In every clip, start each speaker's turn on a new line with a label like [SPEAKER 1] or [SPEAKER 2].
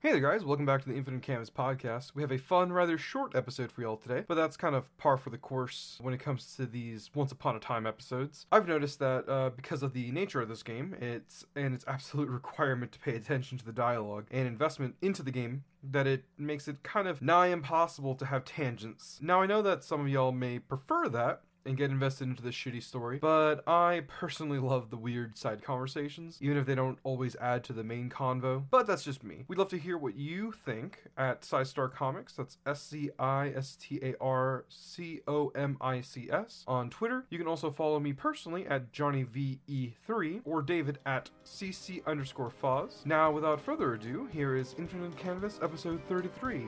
[SPEAKER 1] Hey there guys, welcome back to the Infinite Canvas podcast. We have a fun, rather short episode for y'all today, but that's kind of par for the course when it comes to these Once Upon a Time episodes. I've noticed that because of the nature of this game, its absolute requirement to pay attention to the dialogue and investment into the game, that it makes it kind of nigh impossible to have tangents. Now I know that some of y'all may prefer that, and get invested into this shitty story, but I personally love the weird side conversations, even if they don't always add to the main convo, but that's just me. We'd love to hear what you think at Sci-Star Comics, that's SCISTARCOMICS, on Twitter. You can also follow me personally at JohnnyVE3, or David at CC_Foz. Now, without further ado, here is Infinite Canvas episode 33,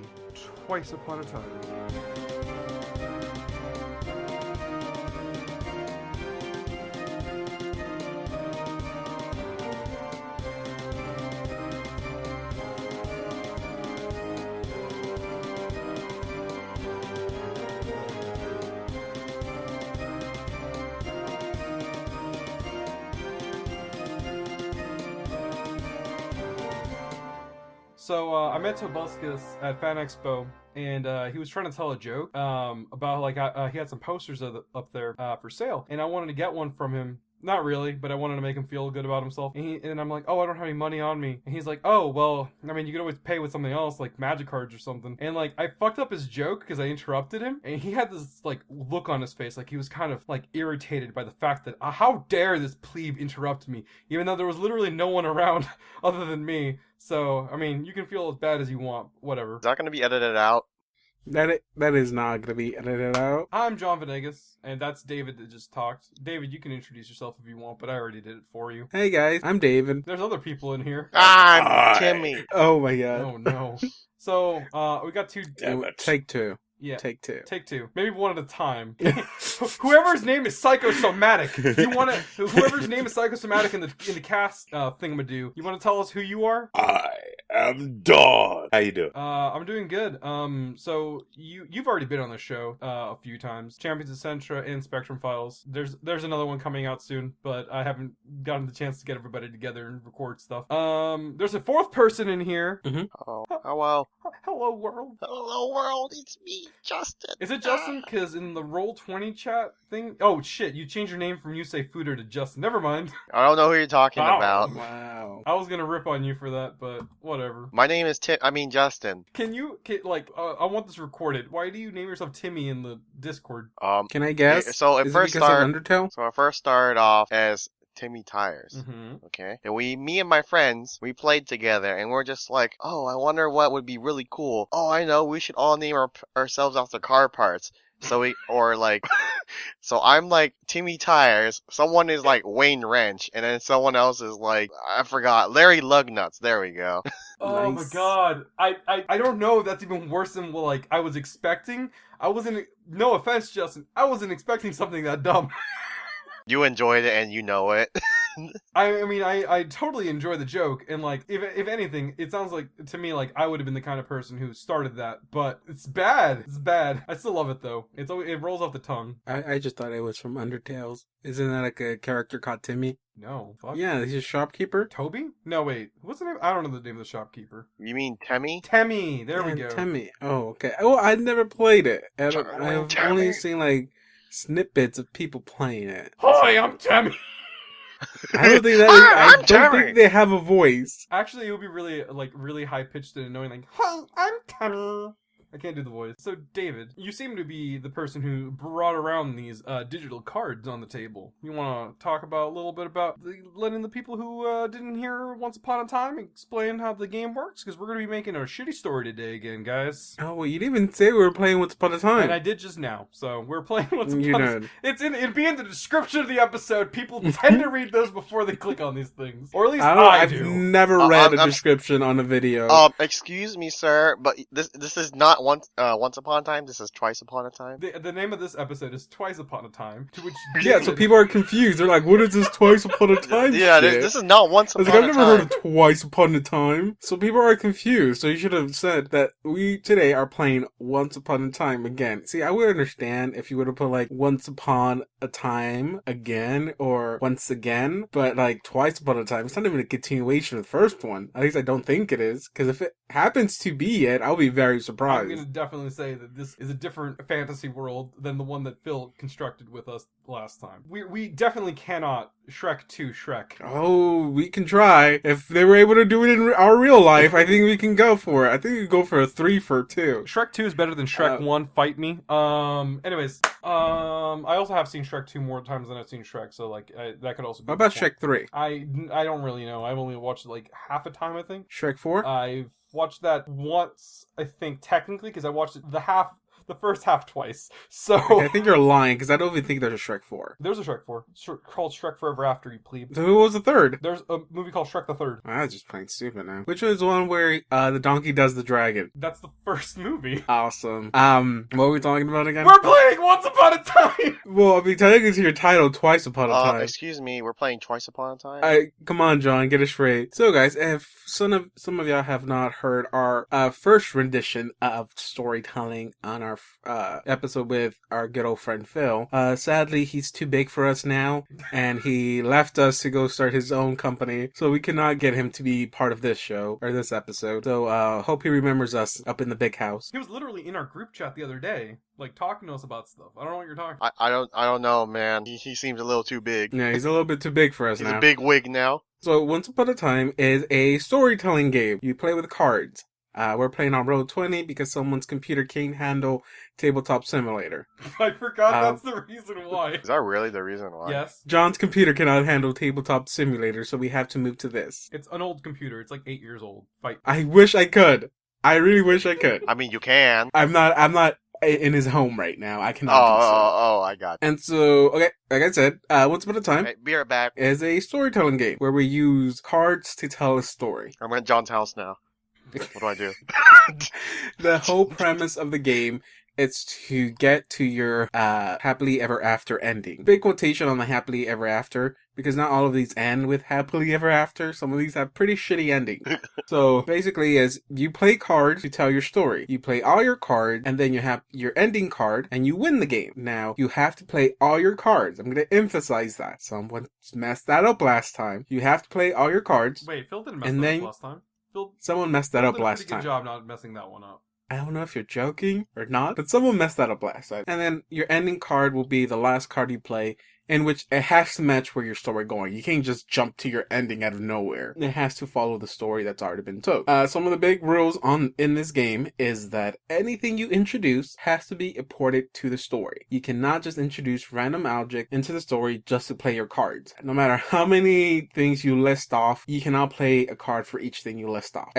[SPEAKER 1] Twice Upon a Time. So, I met Tobuscus at Fan Expo, and he was trying to tell a joke about, like, he had some posters up there for sale, and I wanted to get one from him. Not really, but I wanted to make him feel good about himself. And I'm like, oh, I don't have any money on me. And he's like, oh, well, I mean, you could always pay with something else, like magic cards or something. And, like, I fucked up his joke because I interrupted him. And he had this, like, look on his face. Like, he was kind of, like, irritated by the fact that, how dare this plebe interrupt me? Even though there was literally no one around other than me. So, I mean, you can feel as bad as you want. Whatever.
[SPEAKER 2] Is that going to be edited out?
[SPEAKER 3] That is not going to be edited out.
[SPEAKER 1] I'm John Venegas, and that's David that just talked. David, you can introduce yourself if you want, but I already did it for you.
[SPEAKER 3] Hey guys, I'm David.
[SPEAKER 1] There's other people in here.
[SPEAKER 2] I'm Timmy.
[SPEAKER 3] Oh my god.
[SPEAKER 1] Oh no. So, we got two...
[SPEAKER 3] Take two.
[SPEAKER 1] Yeah.
[SPEAKER 3] Take two.
[SPEAKER 1] Take two. Maybe one at a time. Whoever's name is psychosomatic. Whoever's name is psychosomatic in the cast thingamadoo. You want to tell us who you are?
[SPEAKER 4] I am Dawn. How you doing?
[SPEAKER 1] I'm doing good. So you've already been on the show a few times. Champions of Centra and Spectrum Files. There's another one coming out soon, but I haven't gotten the chance to get everybody together and record stuff. There's a fourth person in here.
[SPEAKER 3] Mm-hmm.
[SPEAKER 2] Oh, well.
[SPEAKER 1] Hello world.
[SPEAKER 2] Hello, world. It's me, Justin.
[SPEAKER 1] Is it Justin? Because in the Roll20 chat thing... Oh, shit. You changed your name from Yusei Fuder to Justin. Never mind.
[SPEAKER 2] I don't know who you're talking about.
[SPEAKER 3] Wow.
[SPEAKER 1] I was gonna rip on you for that, but whatever.
[SPEAKER 2] My name is Justin.
[SPEAKER 1] I want this recorded. Why do you name yourself Timmy in the Discord?
[SPEAKER 3] Can I guess?
[SPEAKER 2] So it
[SPEAKER 3] Is
[SPEAKER 2] first
[SPEAKER 3] it because of
[SPEAKER 2] started.
[SPEAKER 3] Undertale?
[SPEAKER 2] So I first started off as Timmy Tires.
[SPEAKER 1] Mm-hmm.
[SPEAKER 2] Okay. And me and my friends, we played together, and we're just like, oh, I wonder what would be really cool. Oh, I know. We should all name ourselves after car parts. So so I'm like Timmy Tires, someone is like Wayne Wrench, and then someone else is like, I forgot, Larry Lugnuts. There we go.
[SPEAKER 1] Oh
[SPEAKER 3] Nice.
[SPEAKER 1] my god. I don't know if that's even worse than what, like, I was expecting. No offense, Justin, I wasn't expecting something that dumb.
[SPEAKER 2] You enjoyed it and you know it.
[SPEAKER 1] I mean, I totally enjoy the joke, and, like, if anything, it sounds like, to me, like, I would have been the kind of person who started that, but it's bad. It's bad. I still love it, though. It rolls off the tongue.
[SPEAKER 3] I just thought it was from Undertales. Isn't that like a character called Timmy?
[SPEAKER 1] No. Fuck.
[SPEAKER 3] Yeah, he's a shopkeeper.
[SPEAKER 1] Toby? No, wait. What's the name? I don't know the name of the shopkeeper.
[SPEAKER 2] You mean Temmy?
[SPEAKER 1] Temmie. There we go.
[SPEAKER 3] Timmy. Oh, okay. Oh, I've never played it. I've only seen like snippets of people playing it.
[SPEAKER 1] Hi, I'm Temmie.
[SPEAKER 3] I don't think think they have a voice.
[SPEAKER 1] Actually, it would be really high pitched and annoying. Like, hi, I'm Temmie. I can't do the voice. So, David, you seem to be the person who brought around these digital cards on the table. You want to talk about a little bit about letting the people who didn't hear Once Upon a Time explain how the game works? Because we're going to be making a shitty story today again, guys.
[SPEAKER 3] Oh, well, you didn't even say we were playing Once Upon a Time.
[SPEAKER 1] And I did just now. So, we're playing Once Upon a Time. It'd be in the description of the episode. People tend to read those before they click on these things. Or at least I do.
[SPEAKER 3] I've never read a description on a video.
[SPEAKER 2] Excuse me, sir, but this is not Once Upon a Time. This is Twice Upon a Time.
[SPEAKER 1] The name of this episode is Twice Upon a Time. To which
[SPEAKER 3] yeah, so people are confused. They're like, "What is this Twice Upon a Time?"
[SPEAKER 2] Yeah,
[SPEAKER 3] shit?
[SPEAKER 2] this is not Once Upon a Time.
[SPEAKER 3] I've never heard of Twice Upon a Time. So people are confused. So you should have said that we today are playing Once Upon a Time again. See, I would understand if you would have put like Once Upon a Time again or Once Again, but like Twice Upon a Time, it's not even a continuation of the first one. At least I don't think it is. Because happens to be it, I'll be very surprised.
[SPEAKER 1] I'm going to definitely say that this is a different fantasy world than the one that Phil constructed with us last time. We definitely cannot Shrek 2 Shrek.
[SPEAKER 3] Oh, we can try. If they were able to do it in our real life, I think we can go for it. I think we can go for a 3 for 2.
[SPEAKER 1] Shrek 2 is better than Shrek 1, fight me. Anyways, I also have seen Shrek 2 more times than I've seen Shrek, so like that could also be.
[SPEAKER 3] What about Shrek 3?
[SPEAKER 1] I don't really know. I've only watched it like half a time, I think.
[SPEAKER 3] Shrek 4?
[SPEAKER 1] I've watched that once, I think, technically, because I watched it the first half twice. So
[SPEAKER 3] Okay, I think you're lying, because I don't even think there's a Shrek 4.
[SPEAKER 1] There's a Shrek 4. Called Shrek Forever After, you plebe.
[SPEAKER 3] So who was the third?
[SPEAKER 1] There's a movie called Shrek the Third.
[SPEAKER 3] I was just plain stupid now. Which was the one where the donkey does the dragon?
[SPEAKER 1] That's the first movie.
[SPEAKER 3] Awesome. What were we talking about again?
[SPEAKER 1] We're playing Once Upon a Time!
[SPEAKER 3] Well, I'll be telling you to your title Twice Upon a Time.
[SPEAKER 2] Excuse me, we're playing Twice Upon a Time?
[SPEAKER 3] Come on, John, get it straight. So, guys, if some of y'all have not heard our first rendition of storytelling on our episode with our good old friend Phil, sadly, he's too big for us now, and he left us to go start his own company, so we cannot get him to be part of this show, or this episode. So, hope he remembers us up in the big house.
[SPEAKER 1] He was literally in our group chat the other day, like, talking to us about stuff. I don't know what you're talking
[SPEAKER 2] I don't know, man. He seems a little too big.
[SPEAKER 3] Yeah, he's a little bit too big for us
[SPEAKER 2] He's
[SPEAKER 3] now.
[SPEAKER 2] a big wig now.
[SPEAKER 3] So, Once Upon a Time is a storytelling game. You play with cards. We're playing on Roll 20 because someone's computer can't handle Tabletop Simulator.
[SPEAKER 1] I forgot that's the reason why.
[SPEAKER 2] Is that really the reason why?
[SPEAKER 1] Yes.
[SPEAKER 3] John's computer cannot handle Tabletop Simulator, so we have to move to this.
[SPEAKER 1] It's an old computer. It's like 8 years old. Fight.
[SPEAKER 3] I wish I could. I really wish I could.
[SPEAKER 2] I mean, you can.
[SPEAKER 3] I'm not in his home right now. I cannot do so.
[SPEAKER 2] Oh, I got it.
[SPEAKER 3] And so, okay, like I said, Once Upon a Time
[SPEAKER 2] Hey, be right back.
[SPEAKER 3] is a storytelling game where we use cards to tell a story.
[SPEAKER 2] I'm at John's house now. What do I do?
[SPEAKER 3] The whole premise of the game is to get to your happily ever after ending. Big quotation on the happily ever after, because not all of these end with happily ever after. Some of these have pretty shitty endings. So basically is you play cards to tell your story. You play all your cards, and then you have your ending card, and you win the game. Now, you have to play all your cards. I'm going to emphasize that. Someone messed that up last time. You have to play all your cards.
[SPEAKER 1] Wait, Phil didn't mess that up last time.
[SPEAKER 3] Someone messed that up last
[SPEAKER 1] time.
[SPEAKER 3] time.
[SPEAKER 1] Good job not messing that one up.
[SPEAKER 3] I don't know if you're joking or not, but someone messed that up last time. And then your ending card will be the last card you play, in which it has to match where your story going. You can't just jump to your ending out of nowhere. It has to follow the story that's already been told. Some of the big rules in this game is that anything you introduce has to be imported to the story. You cannot just introduce random object into the story just to play your cards. No matter how many things you list off, you cannot play a card for each thing you list off.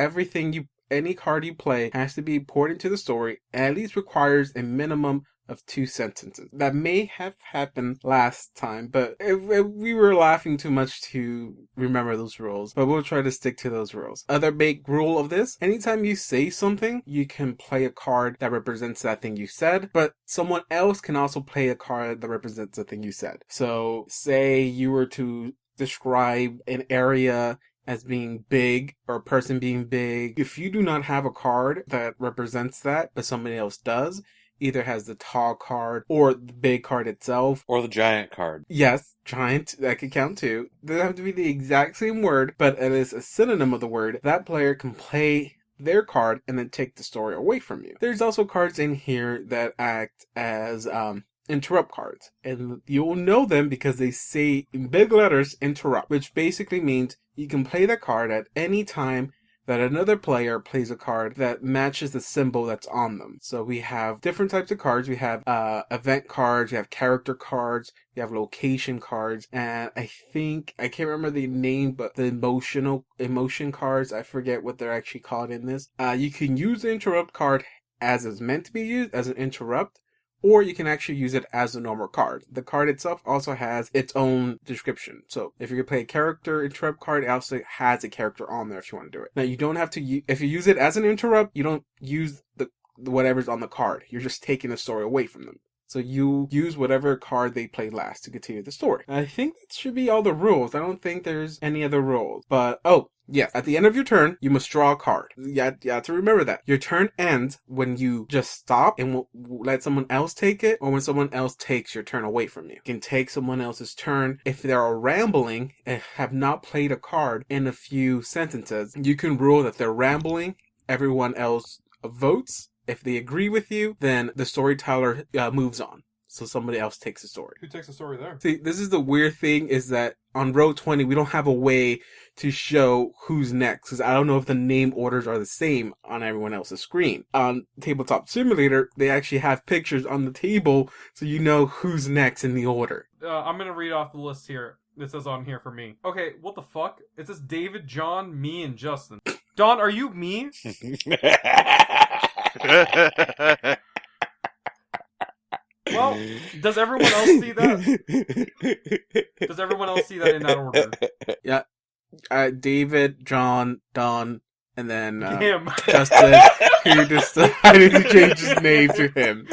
[SPEAKER 3] Any card you play has to be imported to the story and at least requires a minimum of 2 sentences. That may have happened last time, but we were laughing too much to remember those rules, but we'll try to stick to those rules. Other big rule of this, anytime you say something, you can play a card that represents that thing you said, but someone else can also play a card that represents the thing you said. So, say you were to describe an area as being big or a person being big. If you do not have a card that represents that, but somebody else does, either has the tall card or the big card itself.
[SPEAKER 4] Or the giant card.
[SPEAKER 3] Yes, giant, that could count too. It doesn't have to be the exact same word, but it is a synonym of the word. That player can play their card and then take the story away from you. There's also cards in here that act as interrupt cards, and you'll know them because they say in big letters interrupt, which basically means you can play the card at any time that another player plays a card that matches the symbol that's on them. So we have different types of cards. We have event cards, we have character cards, we have location cards, and I can't remember the name, but the emotion cards, I forget what they're actually called in this. You can use the interrupt card as it's meant to be used, as an interrupt, or you can actually use it as a normal card. The card itself also has its own description. So if you're going to play a character interrupt card, it also has a character on there if you want to do it. Now you don't have to, if you use it as an interrupt, you don't use the whatever's on the card. You're just taking the story away from them. So you use whatever card they play last to continue the story. I think that should be all the rules. I don't think there's any other rules. But, yes, at the end of your turn, you must draw a card. You have to remember that. Your turn ends when you just stop and let someone else take it, or when someone else takes your turn away from you. You can take someone else's turn. If they are rambling and have not played a card in a few sentences, you can rule that they're rambling everyone else votes. If they agree with you, then the storyteller moves on. So somebody else takes the story.
[SPEAKER 1] Who takes the story there?
[SPEAKER 3] See, this is the weird thing, is that on Roll20, we don't have a way to show who's next, because I don't know if the name orders are the same on everyone else's screen. On Tabletop Simulator, they actually have pictures on the table, so you know who's next in the order.
[SPEAKER 1] I'm gonna read off the list here. It says on here for me. Okay, what the fuck? It says David, John, me, and Justin. Don, are you me? Well, does everyone else see that? Does everyone else see that in that order?
[SPEAKER 3] Yeah. David, John, Don, and then
[SPEAKER 1] Him.
[SPEAKER 3] Justin, who decided to change his name to him.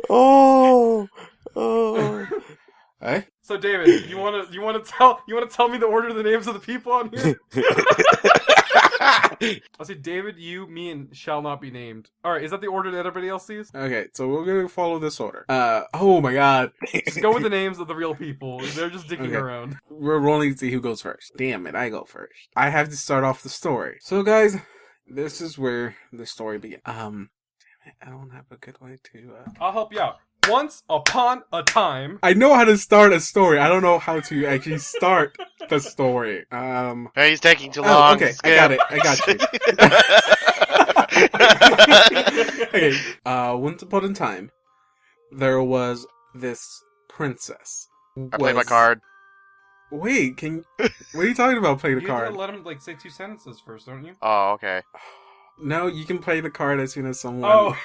[SPEAKER 4] Oh.
[SPEAKER 3] Hey?
[SPEAKER 1] So David, you wanna tell me the order of the names of the people on here? I'll say David, you, me, and shall not be named. Alright, is that the order that everybody else sees?
[SPEAKER 3] Okay, so we're gonna follow this order. Oh my god.
[SPEAKER 1] Just go with the names of the real people. They're just dicking
[SPEAKER 3] Okay.
[SPEAKER 1] around.
[SPEAKER 3] We're rolling to see who goes first. Damn it, I go first. I have to start off the story. So guys, this is where the story begins. Damn it, I don't have a good way to,
[SPEAKER 1] I'll help you out. Once upon a time.
[SPEAKER 3] I know how to start a story. I don't know how to actually start the story.
[SPEAKER 2] Hey, he's taking too long.
[SPEAKER 3] Okay,
[SPEAKER 2] Skip.
[SPEAKER 3] I got it. Okay, once upon a time, there was this princess.
[SPEAKER 2] I played my card.
[SPEAKER 3] Wait, what are you talking about, playing the
[SPEAKER 1] You
[SPEAKER 3] card?
[SPEAKER 1] gotta let him say 2 sentences first, don't you?
[SPEAKER 2] Oh, okay.
[SPEAKER 3] No, you can play the card as soon as someone
[SPEAKER 1] Oh.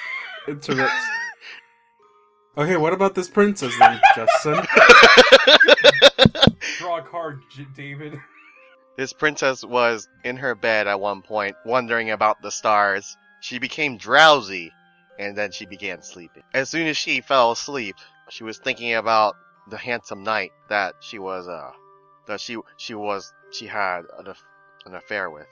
[SPEAKER 3] interrupts. Okay, what about this princess then, Justin?
[SPEAKER 1] Draw a card, David.
[SPEAKER 2] This princess was in her bed at one point, wondering about the stars. She became drowsy, and then she began sleeping. As soon as she fell asleep, she was thinking about the handsome knight that she had an affair with.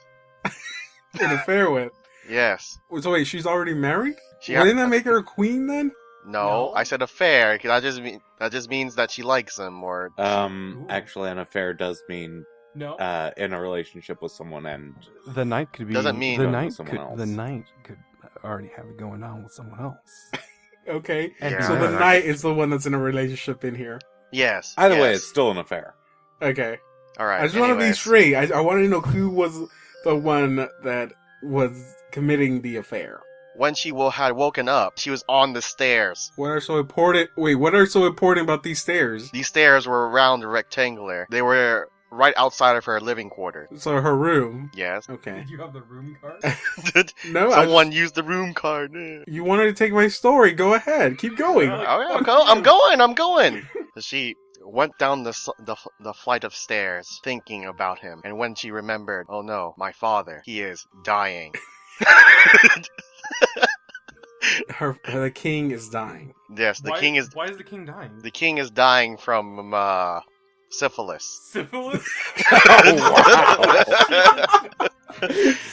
[SPEAKER 3] An affair with?
[SPEAKER 2] Yes.
[SPEAKER 3] So wait, she's already married?
[SPEAKER 2] She
[SPEAKER 3] Wouldn't that make her a queen then?
[SPEAKER 2] No,
[SPEAKER 1] No.
[SPEAKER 2] I said affair. That just means that she likes him, or
[SPEAKER 4] Actually, an affair does mean
[SPEAKER 1] No.
[SPEAKER 4] in a relationship with someone, and
[SPEAKER 5] The knight could be.
[SPEAKER 2] Doesn't mean
[SPEAKER 5] the
[SPEAKER 2] with
[SPEAKER 5] knight
[SPEAKER 4] someone
[SPEAKER 5] could.
[SPEAKER 4] else.
[SPEAKER 5] The knight could already have it going on with someone else.
[SPEAKER 3] Okay,
[SPEAKER 1] And
[SPEAKER 3] so the
[SPEAKER 2] Yeah.
[SPEAKER 3] knight is the one that's in a relationship in here.
[SPEAKER 2] yes.
[SPEAKER 4] either way,
[SPEAKER 2] yes.
[SPEAKER 4] it's still an affair.
[SPEAKER 3] Okay.
[SPEAKER 2] All right.
[SPEAKER 3] I just want to be
[SPEAKER 2] anyways.
[SPEAKER 3] straight. I want to know who was the one that was committing the affair.
[SPEAKER 2] When she had woken up, she was on the stairs.
[SPEAKER 3] What are so important? Wait, what are so important about these stairs?
[SPEAKER 2] These stairs were round and rectangular. They were right outside of her living quarter.
[SPEAKER 3] So her room.
[SPEAKER 2] Yes.
[SPEAKER 3] Okay.
[SPEAKER 1] Did you have the room card?
[SPEAKER 3] No,
[SPEAKER 2] Someone used the room card.
[SPEAKER 3] You wanted to take my story. Go ahead. Keep going.
[SPEAKER 1] Yeah.
[SPEAKER 2] Oh, yeah, I'm going. She went down the flight of stairs, thinking about him. And when she remembered, oh no, my father, he is dying.
[SPEAKER 3] The king is dying.
[SPEAKER 2] Yes, the
[SPEAKER 1] Why
[SPEAKER 2] king is
[SPEAKER 1] the king dying?
[SPEAKER 2] the king is dying from syphilis.
[SPEAKER 1] Syphilis?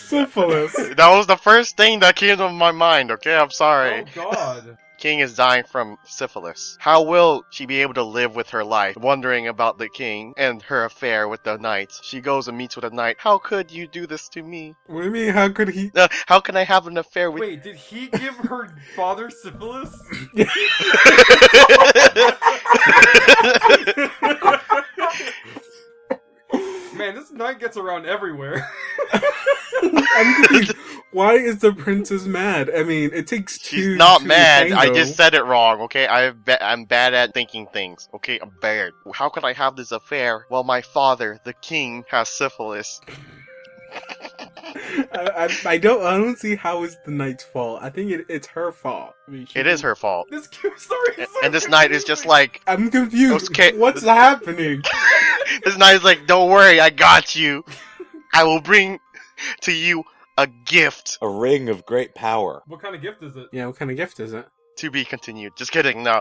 [SPEAKER 3] Syphilis.
[SPEAKER 2] That was the first thing that came to my mind. Okay, I'm sorry.
[SPEAKER 1] Oh god.
[SPEAKER 2] King is dying from syphilis. How will she be able to live with her life, wondering about the king and her affair with the knight? She goes and meets with the knight. How could you do this to me?
[SPEAKER 3] What do you mean? How could he?
[SPEAKER 2] How can I have an affair with?
[SPEAKER 1] Wait, did he give her father syphilis? Man, this knight gets around everywhere.
[SPEAKER 3] I'm confused. Why is the princess mad? I mean, it takes two.
[SPEAKER 2] She's not
[SPEAKER 3] to
[SPEAKER 2] mad. I
[SPEAKER 3] tango.
[SPEAKER 2] just said it wrong. Okay, I'm bad at thinking things. Okay, I'm bad. How could I have this affair while my father, the king, has syphilis?
[SPEAKER 3] I don't see how it's the knight's fault. I think it's her fault. I mean,
[SPEAKER 2] It is her fault.
[SPEAKER 1] This story is so
[SPEAKER 2] And this knight is just
[SPEAKER 1] confusing.
[SPEAKER 2] like,
[SPEAKER 3] I'm confused.
[SPEAKER 2] Okay.
[SPEAKER 3] What's happening?
[SPEAKER 2] this knight is like, don't worry, I got you. I will bring to you a gift.
[SPEAKER 4] A ring of great power.
[SPEAKER 1] What kind of gift is it?
[SPEAKER 3] Yeah, what kind of gift is it?
[SPEAKER 2] To be continued. Just kidding, no.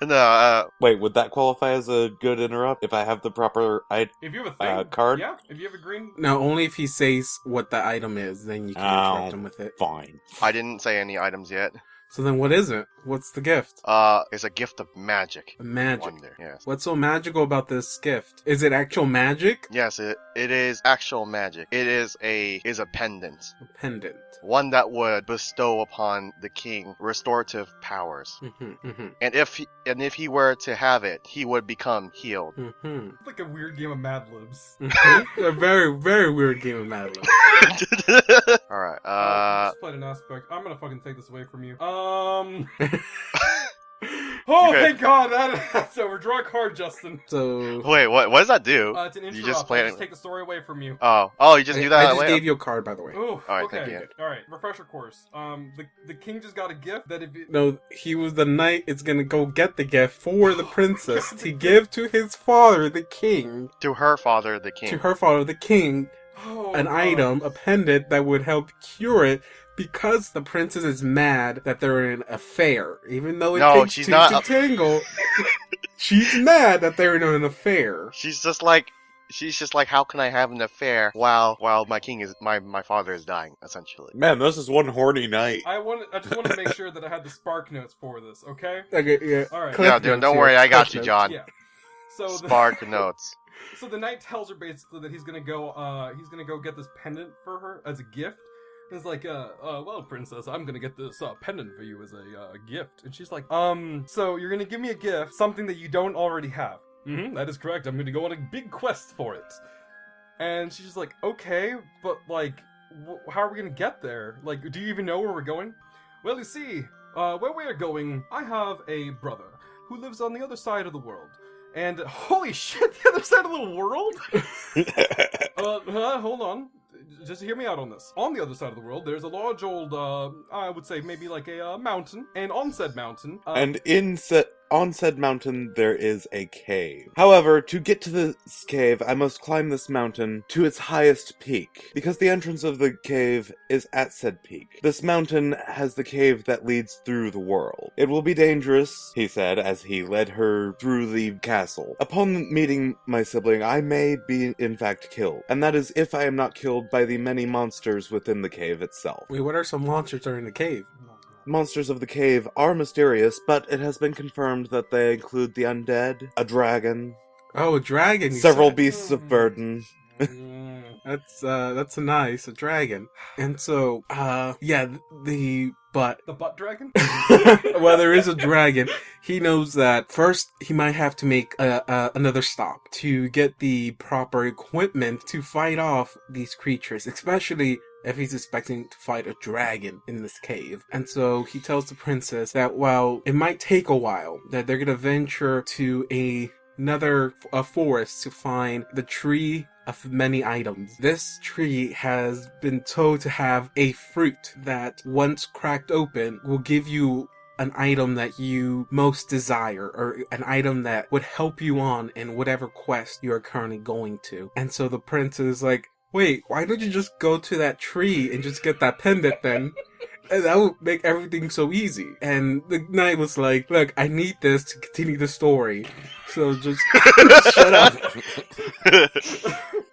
[SPEAKER 2] No,
[SPEAKER 4] Wait, would that qualify as a good interrupt if I have the proper
[SPEAKER 1] If you have a thing,
[SPEAKER 4] card?
[SPEAKER 1] yeah. If you have a green,
[SPEAKER 3] No, only if he says what the item is, then you can
[SPEAKER 4] Oh.
[SPEAKER 3] interrupt him with it.
[SPEAKER 4] Fine.
[SPEAKER 2] I didn't say any items yet.
[SPEAKER 3] So then what is it? What's the gift?
[SPEAKER 2] It's a gift of magic.
[SPEAKER 3] Magic.
[SPEAKER 2] Wonder. Yes.
[SPEAKER 3] What's so magical about this gift? Is it actual magic?
[SPEAKER 2] Yes, it is actual magic. It is a pendant.
[SPEAKER 3] A pendant.
[SPEAKER 2] One that would bestow upon the king restorative powers. And if he were to have it, he would become healed.
[SPEAKER 1] It's like a weird game of Mad Libs.
[SPEAKER 3] A very, very weird game of Mad Libs.
[SPEAKER 2] Alright,
[SPEAKER 1] just played an aspect. I'm gonna fucking take this away from you. Oh,
[SPEAKER 2] Okay.
[SPEAKER 1] thank God! That's over. Draw a card, Justin.
[SPEAKER 3] So
[SPEAKER 2] Wait, what does that do?
[SPEAKER 1] It's an interrupt.
[SPEAKER 2] You just play
[SPEAKER 1] I
[SPEAKER 2] it.
[SPEAKER 1] just take the story away from you.
[SPEAKER 2] Oh, you just do that
[SPEAKER 3] I just
[SPEAKER 2] way?
[SPEAKER 3] gave you a card, by the way.
[SPEAKER 1] Oh,
[SPEAKER 2] Alright,
[SPEAKER 1] okay.
[SPEAKER 2] thank you.
[SPEAKER 1] Alright, refresher course. The king just got a gift that if it...
[SPEAKER 3] No, he was the knight is gonna go get the gift for the princess to give to his father, the king.
[SPEAKER 2] To her father, the king.
[SPEAKER 3] To her father, the king, an
[SPEAKER 1] God.
[SPEAKER 3] item, a pendant that would help cure it because the princess is mad that they're in an affair. Even though it takes
[SPEAKER 2] she's
[SPEAKER 3] two
[SPEAKER 2] not
[SPEAKER 3] to tangle, she's mad that they're in an affair.
[SPEAKER 2] She's just like, how can I have an affair while my father is dying, essentially.
[SPEAKER 4] Man, this is one horny night.
[SPEAKER 1] I just wanted to make sure that I had the spark notes for this, okay?
[SPEAKER 3] Okay, yeah.
[SPEAKER 1] Alright.
[SPEAKER 3] Cliff
[SPEAKER 2] Yeah, dude,
[SPEAKER 3] notes
[SPEAKER 2] don't
[SPEAKER 3] here.
[SPEAKER 2] worry, I got
[SPEAKER 3] Cliff
[SPEAKER 2] you,
[SPEAKER 3] notes.
[SPEAKER 2] John.
[SPEAKER 1] Yeah. So
[SPEAKER 2] Spark notes.
[SPEAKER 1] So the knight tells her basically that he's gonna go get this pendant for her as a gift. And it's like, well, princess, I'm gonna get this pendant for you as a gift. And she's like, so you're gonna give me a gift, something that you don't already have. That is correct. I'm gonna go on a big quest for it. And she's just like, okay, but like, how are we gonna get there? Like, do you even know where we're going? Well, you see, where we are going, I have a brother who lives on the other side of the world. And holy shit, the other side of the world? Hold on. Just hear me out on this. On the other side of the world, there's a large old, I would say maybe like a mountain. And on said mountain...
[SPEAKER 4] And on said mountain, there is a cave. However, to get to this cave, I must climb this mountain to its highest peak, because the entrance of the cave is at said peak. This mountain has the cave that leads through the world. It will be dangerous, he said, as he led her through the castle. Upon meeting my sibling, I may be in fact killed, and that is if I am not killed by the many monsters within the cave itself.
[SPEAKER 3] Wait, what are some monsters that are in the cave?
[SPEAKER 4] Monsters of the cave are mysterious, but it has been confirmed that they include the undead, a dragon,
[SPEAKER 3] Oh, a dragon. you
[SPEAKER 4] several
[SPEAKER 3] said.
[SPEAKER 4] beasts of burden.
[SPEAKER 3] That's nice, a dragon. And so, yeah, the butt.
[SPEAKER 1] The butt dragon?
[SPEAKER 3] Well, there is a dragon. He knows that first he might have to make another stop to get the proper equipment to fight off these creatures, especially if he's expecting to fight a dragon in this cave. And so he tells the princess that while it might take a while, that they're gonna venture to another forest to find the tree of many items. This tree has been told to have a fruit that, once cracked open, will give you an item that you most desire, or an item that would help you on in whatever quest you are currently going to. And so the prince is like, wait, why don't you just go to that tree and just get that pendant then? And that would make everything so easy. And the knight was like, look, I need this to continue the story. So just shut up.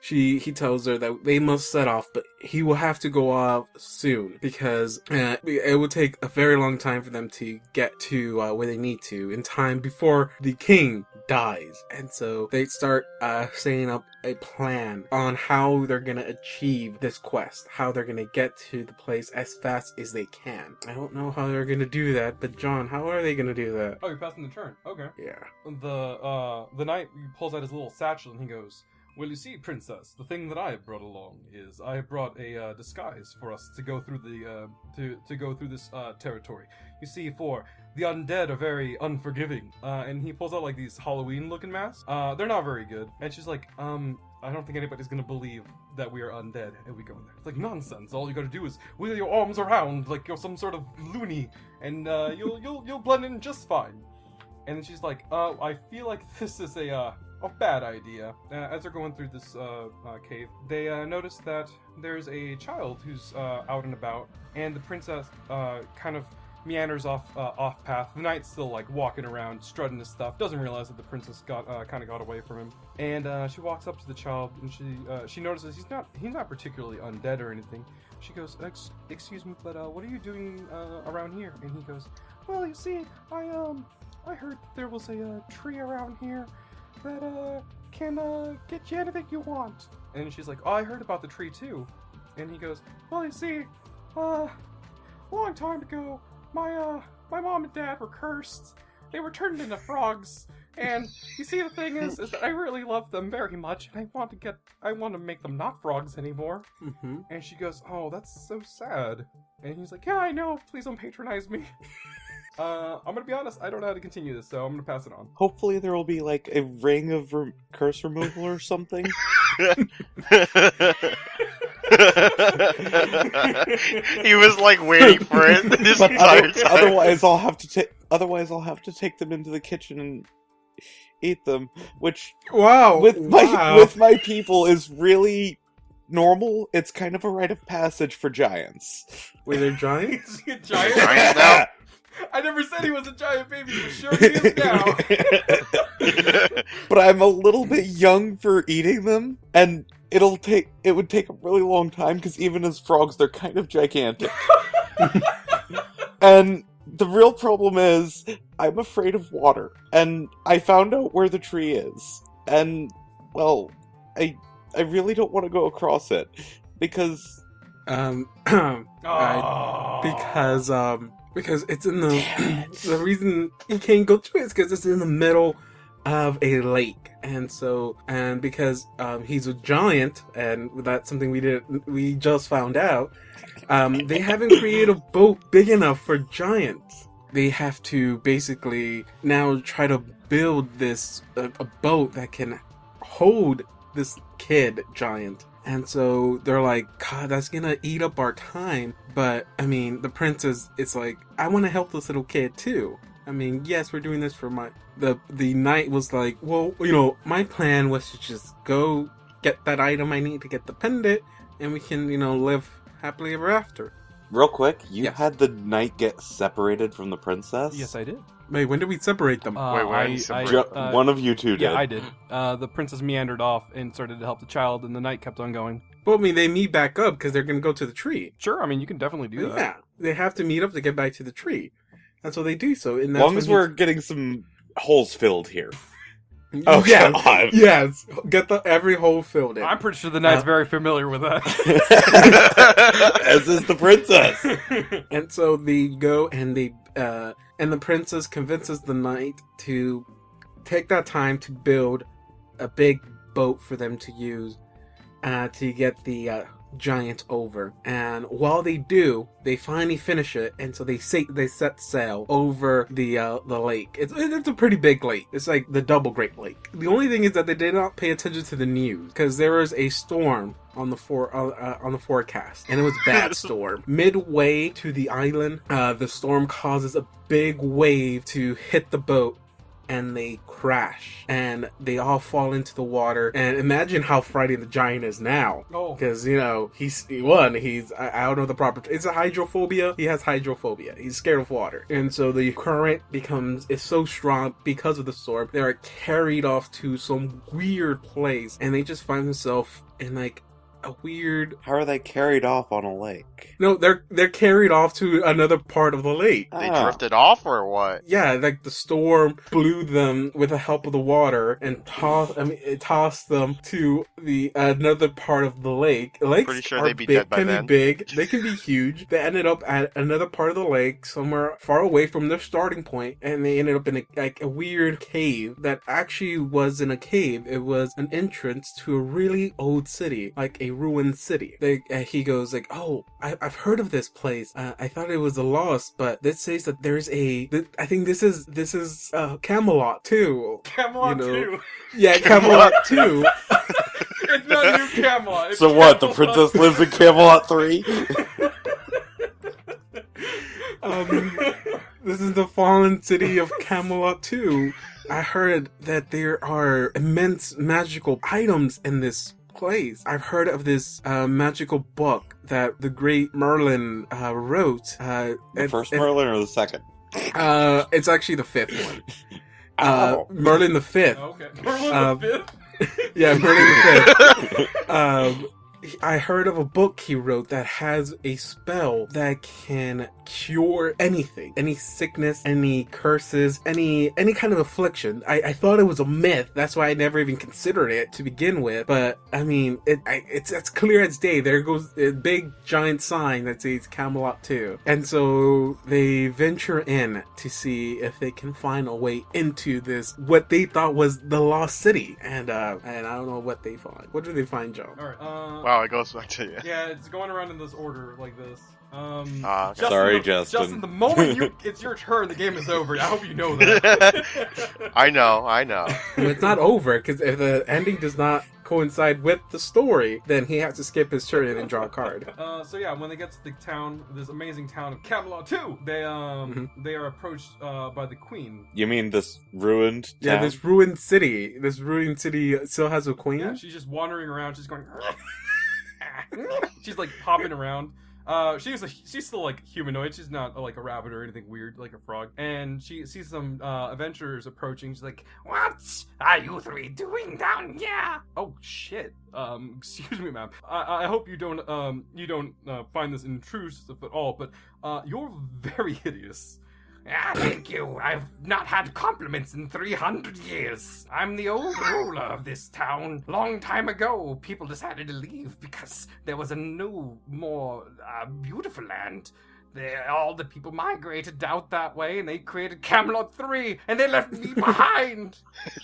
[SPEAKER 3] He tells her that they must set off, but he will have to go off soon because it will take a very long time for them to get to where they need to in time before the king dies. And so they start setting up a plan on how they're gonna achieve this quest, how they're gonna get to the place as fast as they can. I don't know how they're gonna do that, but John, how are they gonna do that?
[SPEAKER 1] Oh, you're passing the turn. Okay.
[SPEAKER 3] Yeah.
[SPEAKER 1] The knight pulls out his little satchel and he goes, well, you see, princess, the thing that I have brought along is I have brought a disguise for us to go through the to go through this territory. You see, for the undead are very unforgiving, and he pulls out like these Halloween-looking masks. They're not very good, and she's like, I don't think anybody's gonna believe that we are undead if we go in there. It's like nonsense. All you gotta do is wheel your arms around like you're some sort of loony, and you'll blend in just fine. And then she's like, I feel like this is a bad idea. As they're going through this cave, they notice that there's a child who's out and about, and the princess kind of meanders off path. The knight's still like walking around, strutting his stuff. Doesn't realize that the princess got kind of got away from him. And she walks up to the child, and she notices he's not particularly undead or anything. She goes, "Excuse me, but what are you doing around here?" And he goes, "Well, you see, I heard there was a tree around here that can get you anything you want." And she's like, "Oh, I heard about the tree too." And he goes, "Well, you see, long time ago, my mom and dad were cursed. They were turned into frogs. And you see, the thing is that I really love them very much. And I want to make them not frogs anymore."
[SPEAKER 3] Mm-hmm.
[SPEAKER 1] And she goes, "Oh, that's so sad." And he's like, "Yeah, I know. Please don't patronize me." I'm gonna be honest. I don't know how to continue this, so I'm gonna pass it on.
[SPEAKER 4] Hopefully there will be like a ring of curse removal or something.
[SPEAKER 2] He was like waiting for it this
[SPEAKER 4] But
[SPEAKER 2] entire time.
[SPEAKER 4] otherwise I'll have to take them into the kitchen and eat them, which
[SPEAKER 3] Wow.
[SPEAKER 4] with my people is really normal. It's kind of a rite of passage for giants.
[SPEAKER 3] Were they giants?
[SPEAKER 1] He's a giant.
[SPEAKER 2] Giants now?
[SPEAKER 1] I never said he was a giant baby, but sure he is now.
[SPEAKER 4] But I'm a little bit young for eating them, and it would take a really long time, because even as frogs, they're kind of gigantic. And the real problem is, I'm afraid of water, and I found out where the tree is, and, well, I really don't want to go across it, because...
[SPEAKER 3] because it's in the the reason you can't go to it is because it's in the middle of a lake, and because he's a giant, and that's something we just found out. They haven't created a boat big enough for giants. They have to basically now try to build this a boat that can hold this kid giant. And so they're like, "God, that's gonna eat up our time." But, I mean, the princess, it's like, "I want to help this little kid too. I mean, yes, we're doing this for the knight was like, "Well, my plan was to just go get that item I need to get the pendant, and we can, live happily ever after."
[SPEAKER 4] Real quick, you
[SPEAKER 3] Yes.
[SPEAKER 4] had the knight get separated from the princess?
[SPEAKER 1] Yes, I did.
[SPEAKER 3] Wait, when did we separate them?
[SPEAKER 2] Wait, when separate-
[SPEAKER 4] One of you two did.
[SPEAKER 1] Yeah, I did. The princess meandered off and started to help the child, and the knight kept on going.
[SPEAKER 3] Well, I mean, they meet back up because they're going to go to the tree.
[SPEAKER 1] Sure, I mean, you can definitely do that.
[SPEAKER 3] Yeah, they have to meet up to get back to the tree. And so they do so. And
[SPEAKER 4] As
[SPEAKER 3] that's
[SPEAKER 4] long as
[SPEAKER 3] when
[SPEAKER 4] we're getting some holes filled here.
[SPEAKER 3] he's-
[SPEAKER 4] Oh,
[SPEAKER 3] yes,
[SPEAKER 4] come on.
[SPEAKER 3] Yes, get every hole filled in.
[SPEAKER 1] I'm pretty sure the knight's very familiar with that.
[SPEAKER 4] As is the princess.
[SPEAKER 3] And so they go and and the princess convinces the knight to take that time to build a big boat for them to use to get the giant over. And while they do, they finally finish it, and so they set sail over the lake. It's a pretty big lake. It's like the double Great Lake. The only thing is that they did not pay attention to the news because there was a storm on the forecast, and it was a bad storm. Midway to the island, the storm causes a big wave to hit the boat, and they crash, and they all fall into the water. And imagine how frightened the giant is now.
[SPEAKER 1] Oh.
[SPEAKER 3] Because, he I don't know the proper... It's a hydrophobia. He has hydrophobia. He's scared of water. And so the current is so strong because of the storm. They are carried off to some weird place, and they just find themselves in, like, a weird...
[SPEAKER 4] How are they carried off on a lake?
[SPEAKER 3] No, they're carried off to another part of the lake.
[SPEAKER 2] They
[SPEAKER 4] Ah.
[SPEAKER 2] drifted off or what?
[SPEAKER 3] Yeah, like the storm blew them with the help of the water and it tossed them to another part of the lake. Lakes
[SPEAKER 2] Pretty sure
[SPEAKER 3] are
[SPEAKER 2] they'd be
[SPEAKER 3] big,
[SPEAKER 2] dead by
[SPEAKER 3] can
[SPEAKER 2] then.
[SPEAKER 3] be big, they can be huge. They ended up at another part of the lake, somewhere far away from their starting point, and they ended up in a weird cave that actually wasn't a cave. It was an entrance to a really old city, like a ruined city. He goes like, "Oh, I've heard of this place. I thought it was a lost, but this says that there's I think this is Camelot too."
[SPEAKER 1] Camelot
[SPEAKER 3] You know.
[SPEAKER 1] 2.
[SPEAKER 3] Yeah, Camelot too.
[SPEAKER 1] It's not New Camelot. It's
[SPEAKER 4] So what, the
[SPEAKER 1] Camelot.
[SPEAKER 4] princess lives in Camelot 3?
[SPEAKER 3] This is the fallen city of Camelot too. I heard that there are immense magical items in this place. I've heard of this magical book that the great Merlin wrote.
[SPEAKER 4] The first Merlin or the second?
[SPEAKER 3] It's actually the fifth one.
[SPEAKER 4] Oh.
[SPEAKER 3] Merlin the Fifth.
[SPEAKER 1] Okay. Merlin the Fifth?
[SPEAKER 3] Yeah, Merlin the Fifth. I heard of a book he wrote that has a spell that can cure anything, any sickness, any curses, any kind of affliction. I thought it was a myth. That's why I never even considered it to begin with. But I mean, it's clear as day. There goes a big giant sign that says Camelot 2, and so they venture in to see if they can find a way into this what they thought was the lost city. And I don't know what they find. What do they find, John?
[SPEAKER 1] All right.
[SPEAKER 2] Wow, it goes back to you.
[SPEAKER 1] Yeah, it's going around in this order like this.
[SPEAKER 2] Okay.
[SPEAKER 4] Sorry, Justin.
[SPEAKER 1] Justin, the moment it's your turn, the game is over. I hope you know that.
[SPEAKER 2] I know.
[SPEAKER 3] Well, it's not over, because if the ending does not coincide with the story, then he has to skip his turn and then draw a card.
[SPEAKER 1] So yeah, when they get to the town, this amazing town of Camelot 2, they they are approached by the queen.
[SPEAKER 4] You mean this ruined town?
[SPEAKER 3] Yeah, this ruined city. This ruined city still has a queen?
[SPEAKER 1] Yeah, she's just wandering around, she's going... she's like hopping around. She's still like humanoid. She's not like a rabbit or anything weird like a frog. And she sees some adventurers approaching. She's like, "What are you three doing down here?" Oh shit. Excuse me, ma'am. I hope you don't find this intrusive at all. But you're very hideous. Thank you. I've not had compliments in 300 years. I'm the old ruler of this town. Long time ago, people decided to leave because there was a new, more beautiful land. All the people migrated out that way, and they created Camelot 3, and they left me behind.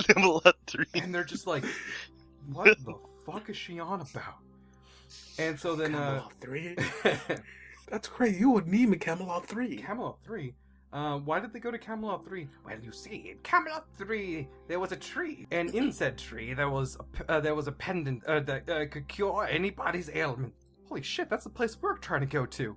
[SPEAKER 2] Camelot 3.
[SPEAKER 1] And they're just like, what the fuck is she on about? And so then...
[SPEAKER 3] Camelot 3? That's crazy. You would name it Camelot 3.
[SPEAKER 1] Camelot 3? Why did they go to Camelot 3? Well, you see, in Camelot 3, there was a tree, and in said tree, there was a pendant that could cure anybody's ailment. Holy shit, that's the place we're trying to go to.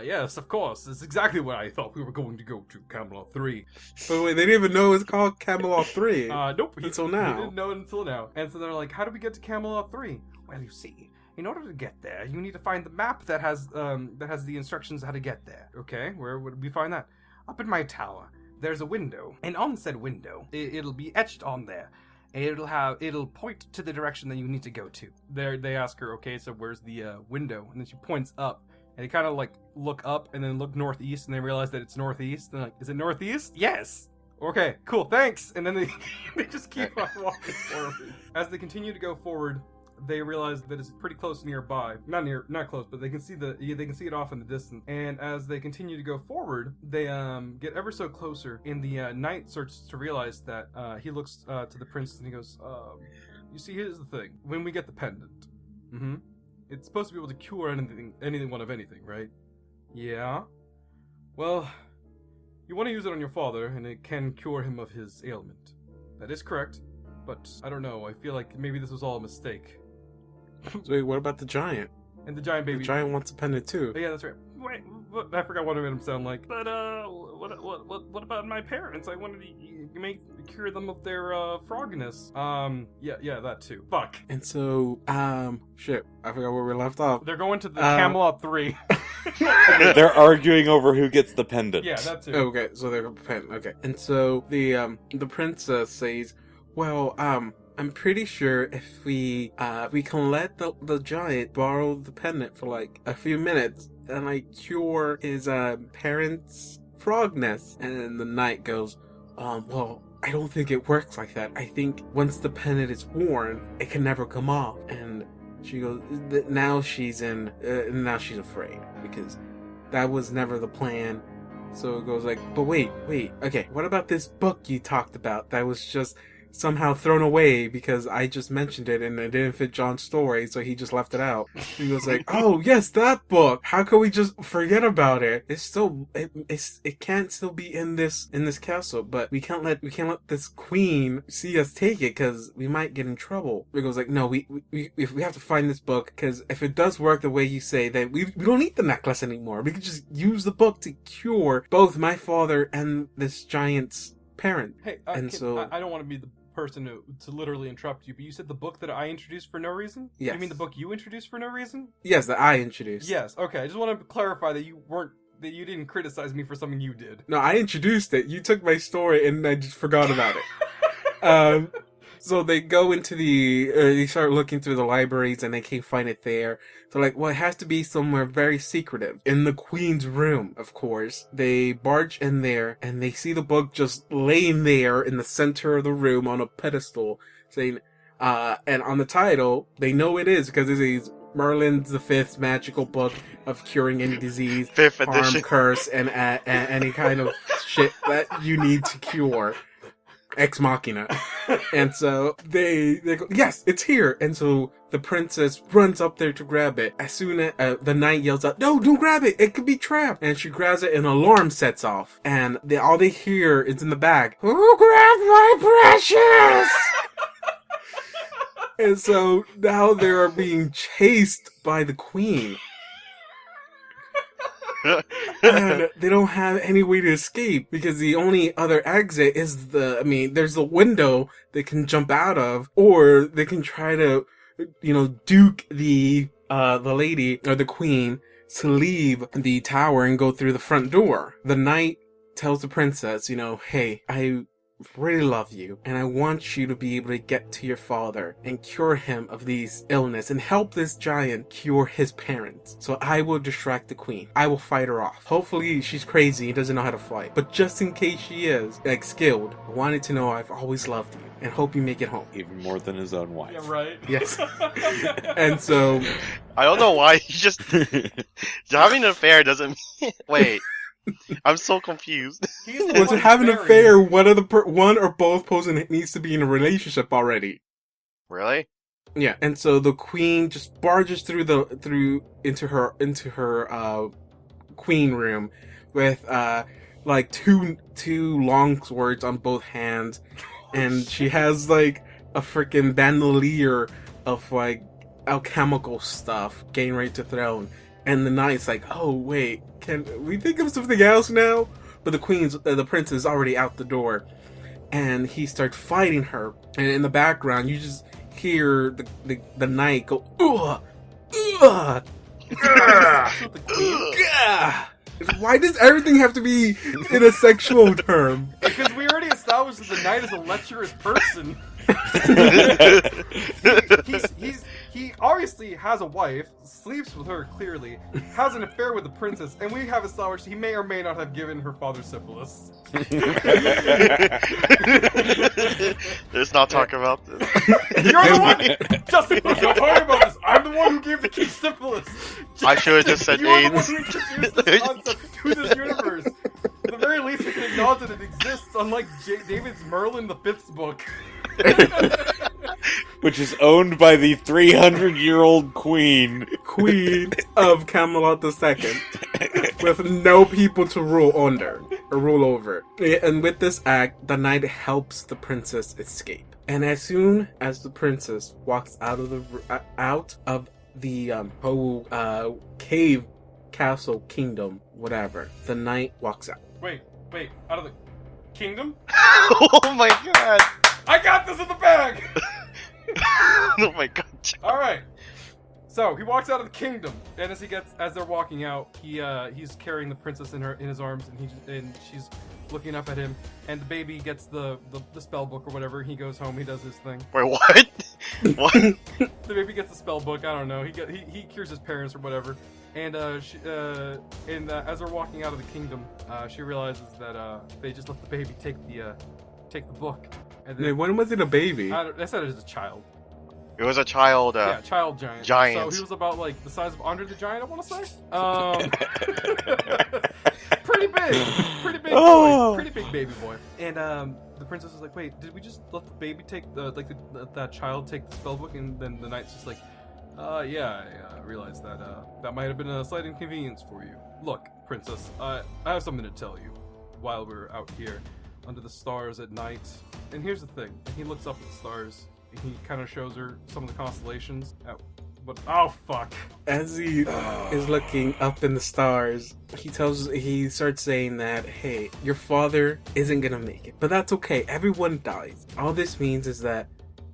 [SPEAKER 1] Yes, of course, it's exactly what I thought we were going to go to, Camelot 3.
[SPEAKER 3] But wait, they didn't even know it's called Camelot 3.
[SPEAKER 1] Nope.
[SPEAKER 3] Until now.
[SPEAKER 1] He didn't know it until now. And so they're like, how do we get to Camelot 3? Well, you see, in order to get there, you need to find the map that has the instructions how to get there. Okay, where would we find that? Up in my tower, there's a window, and on said window, it'll be etched on there. It'll point to the direction that you need to go to. There, they ask her, okay, so where's the window? And then she points up, and they kind of like look up and then look northeast, and they realize that it's northeast. They're like, is it northeast? Yes. Okay, cool, thanks. And then they just keep on walking forward. As they continue to go forward, they realize that it's pretty close nearby. Not close, but they can see it off in the distance. And as they continue to go forward, they get ever so closer. And the knight starts to realize that he looks to the prince and he goes, "You see, here's the thing. When we get the pendant, it's supposed to be able to cure anyone of anything, right? Yeah. Well, you want to use it on your father, and it can cure him of his ailment. That is correct. But I don't know. I feel like maybe this was all a mistake."
[SPEAKER 3] So wait, what about the giant?
[SPEAKER 1] And the giant baby.
[SPEAKER 3] The giant wants a pendant too.
[SPEAKER 1] Oh, yeah, that's right. Wait, I forgot what I made him sound like. But what about my parents? I wanted to cure them of their frogginess. Yeah, that too. Fuck.
[SPEAKER 3] And so, shit, I forgot where we left off.
[SPEAKER 1] They're going to the Camelot 3.
[SPEAKER 4] They're arguing over who gets the pendant.
[SPEAKER 1] Yeah, that too.
[SPEAKER 3] Okay, so they're pendant. Okay, and so the princess says, "Well, I'm pretty sure if we can let the giant borrow the pendant for like a few minutes and like cure his parents' frogness." And then the knight goes, "Well, I don't think it works like that. I think once the pendant is worn, it can never come off." And she goes, now she's afraid because that was never the plan. So it goes like, but wait, okay, what about this book you talked about that was just somehow thrown away because I just mentioned it and it didn't fit John's story, so he just left it out. He was like, "Oh yes, that book. How can we just forget about it? It's still it can't still be in this castle, but we can't let this queen see us take it because we might get in trouble." He goes like, "No, we have to find this book because if it does work the way you say, then we don't need the necklace anymore. We could just use the book to cure both my father and this giant's parent."
[SPEAKER 1] Hey,
[SPEAKER 3] and so
[SPEAKER 1] I don't want to be the person to literally interrupt you, but you said the book that I introduced for no reason?
[SPEAKER 3] Yes.
[SPEAKER 1] You mean the book you introduced for no reason?
[SPEAKER 3] Yes, that I introduced.
[SPEAKER 1] Yes, okay. I just want to clarify that that you didn't criticize me for something you did.
[SPEAKER 3] No, I introduced it. You took my story and I just forgot about it. So they go into they start looking through the libraries and they can't find it there. So like, well, it has to be somewhere very secretive. In the queen's room, of course. They barge in there and they see the book just laying there in the center of the room on a pedestal, saying, and on the title, they know it is because it is Merlin the Fifth's magical book of curing any disease,
[SPEAKER 2] 5th
[SPEAKER 3] harm,
[SPEAKER 2] edition.
[SPEAKER 3] curse, and any kind of shit that you need to cure. Ex Machina. And so they go, yes, it's here. And so the princess runs up there to grab it. As soon as the knight yells out, no, don't grab it. It could be trapped. And she grabs it and an alarm sets off. And all they hear is in the back, who grabbed my precious? And so now they are being chased by the queen. And they don't have any way to escape because the only other exit is there's a window they can jump out of, or they can try to, duke the lady or the queen to leave the tower and go through the front door. The knight tells the princess, hey, I really love you and I want you to be able to get to your father and cure him of these illness and help this giant cure his parents. So I will distract the queen. I will fight her off. Hopefully she's crazy and doesn't know how to fight, but just in case she is skilled, I wanted to know I've always loved you and hope you make it home.
[SPEAKER 4] Even more than his own wife.
[SPEAKER 1] Yeah, right.
[SPEAKER 3] Yes. And so
[SPEAKER 2] I don't know why he just having an affair doesn't mean. Wait, I'm so confused.
[SPEAKER 3] well, to have an affair, one or both person needs to be in a relationship already.
[SPEAKER 2] Really?
[SPEAKER 3] Yeah, and so the queen just barges into her queen room with like two long swords on both hands, and she has like a freaking bandolier of like alchemical stuff getting ready to throw. And the knight's like, oh wait, can we think of something else now? But the prince is already out the door, and he starts fighting her. And in the background, you just hear the knight go, ugh, ugh, ugh. Why does everything have to be in a sexual term?
[SPEAKER 1] Because we already established that the knight is a lecherous person. He obviously has a wife, sleeps with her clearly, has an affair with the princess, and we have established he may or may not have given her father syphilis.
[SPEAKER 2] Let's not talk about this.
[SPEAKER 1] You're the one! Justin, let's not talk about this! I'm the one who gave the kid syphilis!
[SPEAKER 2] I should have just said
[SPEAKER 1] you are the one
[SPEAKER 2] AIDS.
[SPEAKER 1] who introduced this concept to this universe! At the very least, we can acknowledge that it exists, unlike David's Merlin the Fifth's book.
[SPEAKER 4] Which is owned by the 300-year-old queen
[SPEAKER 3] of Camelot II, with no people to rule over. And with this act, the knight helps the princess escape. And as soon as the princess walks out of the whole cave, castle, kingdom, whatever, the knight walks out.
[SPEAKER 1] Wait, out of the kingdom?
[SPEAKER 2] Oh my god!
[SPEAKER 1] I got this in the bag!
[SPEAKER 2] Oh my god!
[SPEAKER 1] Alright. So he walks out of the kingdom, and as they're walking out, he's carrying the princess in his arms, and she's looking up at him, and the baby gets the spell book or whatever. He goes home, he does his thing.
[SPEAKER 2] Wait, what? What?
[SPEAKER 1] The baby gets the spell book. I don't know. He cures his parents or whatever. And as they're walking out of the kingdom, she realizes that they just let the baby take the book. And then,
[SPEAKER 3] When was it a baby?
[SPEAKER 1] I said it as a child.
[SPEAKER 2] It was a child.
[SPEAKER 1] Yeah, child giant.
[SPEAKER 2] Giant.
[SPEAKER 1] So he was about like the size of Andre the Giant, I want to say. Pretty big boy, pretty big baby boy. And the princess is like, "Wait, did we just let the baby take that child take the spellbook?" And then the knight's just like, "Yeah, I realized that that might have been a slight inconvenience for you. Look, princess, I have something to tell you. While we're out here under the stars at night, and here's the thing." And he looks up at the stars. He kind of shows her some of the constellations But oh fuck.
[SPEAKER 3] As he is looking up in the stars, he starts saying that, hey, your father isn't gonna make it. But that's okay, everyone dies. All this means is that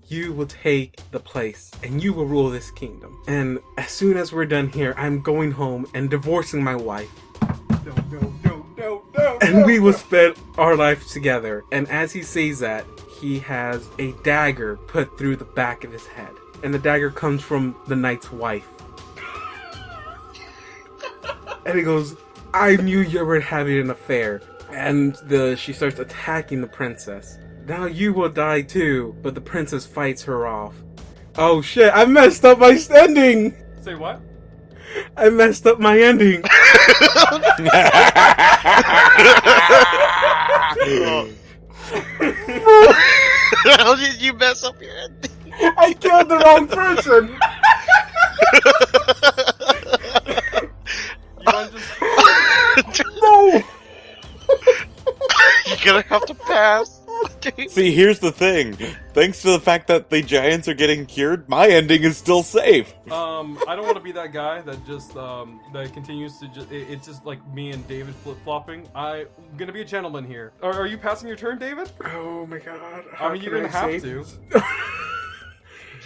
[SPEAKER 3] you will take the place and you will rule this kingdom. And as soon as we're done here, I'm going home and divorcing my wife.
[SPEAKER 1] No.
[SPEAKER 3] And we will spend our life together. And as he says that, he has a dagger put through the back of his head. And the dagger comes from the knight's wife. And he goes, I knew you were having an affair. And she starts attacking the princess. Now you will die too. But the princess fights her off. Oh shit, I messed up my ending!
[SPEAKER 1] Say what?
[SPEAKER 3] I messed up my ending.
[SPEAKER 2] How did you mess up your ending?
[SPEAKER 3] I killed the wrong person.
[SPEAKER 1] You want to just...
[SPEAKER 3] No.
[SPEAKER 2] You're gonna have to pass.
[SPEAKER 4] See, here's the thing. Thanks to the fact that the giants are getting cured, my ending is still safe.
[SPEAKER 1] I don't want to be that guy that just that continues to just. It's just like me and David flip flopping. I'm gonna be a gentleman here. Are you passing your turn, David?
[SPEAKER 3] Oh my god.
[SPEAKER 1] I mean, you're gonna have to.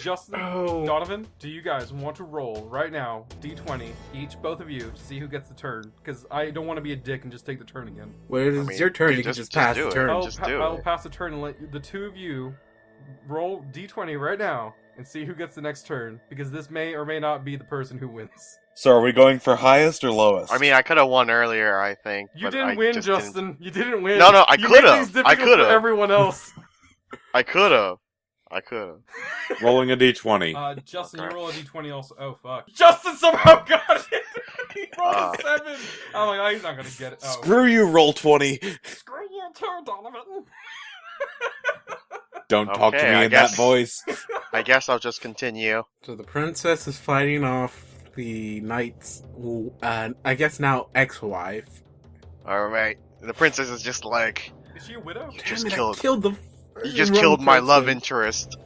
[SPEAKER 1] Justin, Donovan, do you guys want to roll right now, D20, both of you, to see who gets the turn? Because I don't want to be a dick and just take the turn again.
[SPEAKER 3] Well, it's your turn. You can just pass the turn.
[SPEAKER 1] I'll pass the turn and let the two of you roll D20 right now and see who gets the next turn. Because this may or may not be the person who wins.
[SPEAKER 4] So are we going for highest or lowest?
[SPEAKER 2] I mean, I could have won earlier, I think.
[SPEAKER 1] You didn't win, Justin. You didn't win.
[SPEAKER 2] No, I could have.
[SPEAKER 1] I could have. Everyone else.
[SPEAKER 2] I could have.
[SPEAKER 4] Rolling a d20.
[SPEAKER 1] Justin, you roll a d20 also. Oh, fuck. Justin somehow got it! He rolled a 7! I'm like, oh, he's not gonna get it. Oh.
[SPEAKER 4] Screw you, roll 20.
[SPEAKER 1] Screw you too, Donovan.
[SPEAKER 4] Don't talk to me in that voice.
[SPEAKER 2] I guess I'll just continue.
[SPEAKER 3] So the princess is fighting off the knight's, I guess now ex-wife.
[SPEAKER 2] Alright. The princess is just like...
[SPEAKER 1] Is she a widow?
[SPEAKER 2] You just killed
[SPEAKER 3] killed
[SPEAKER 2] my love interest.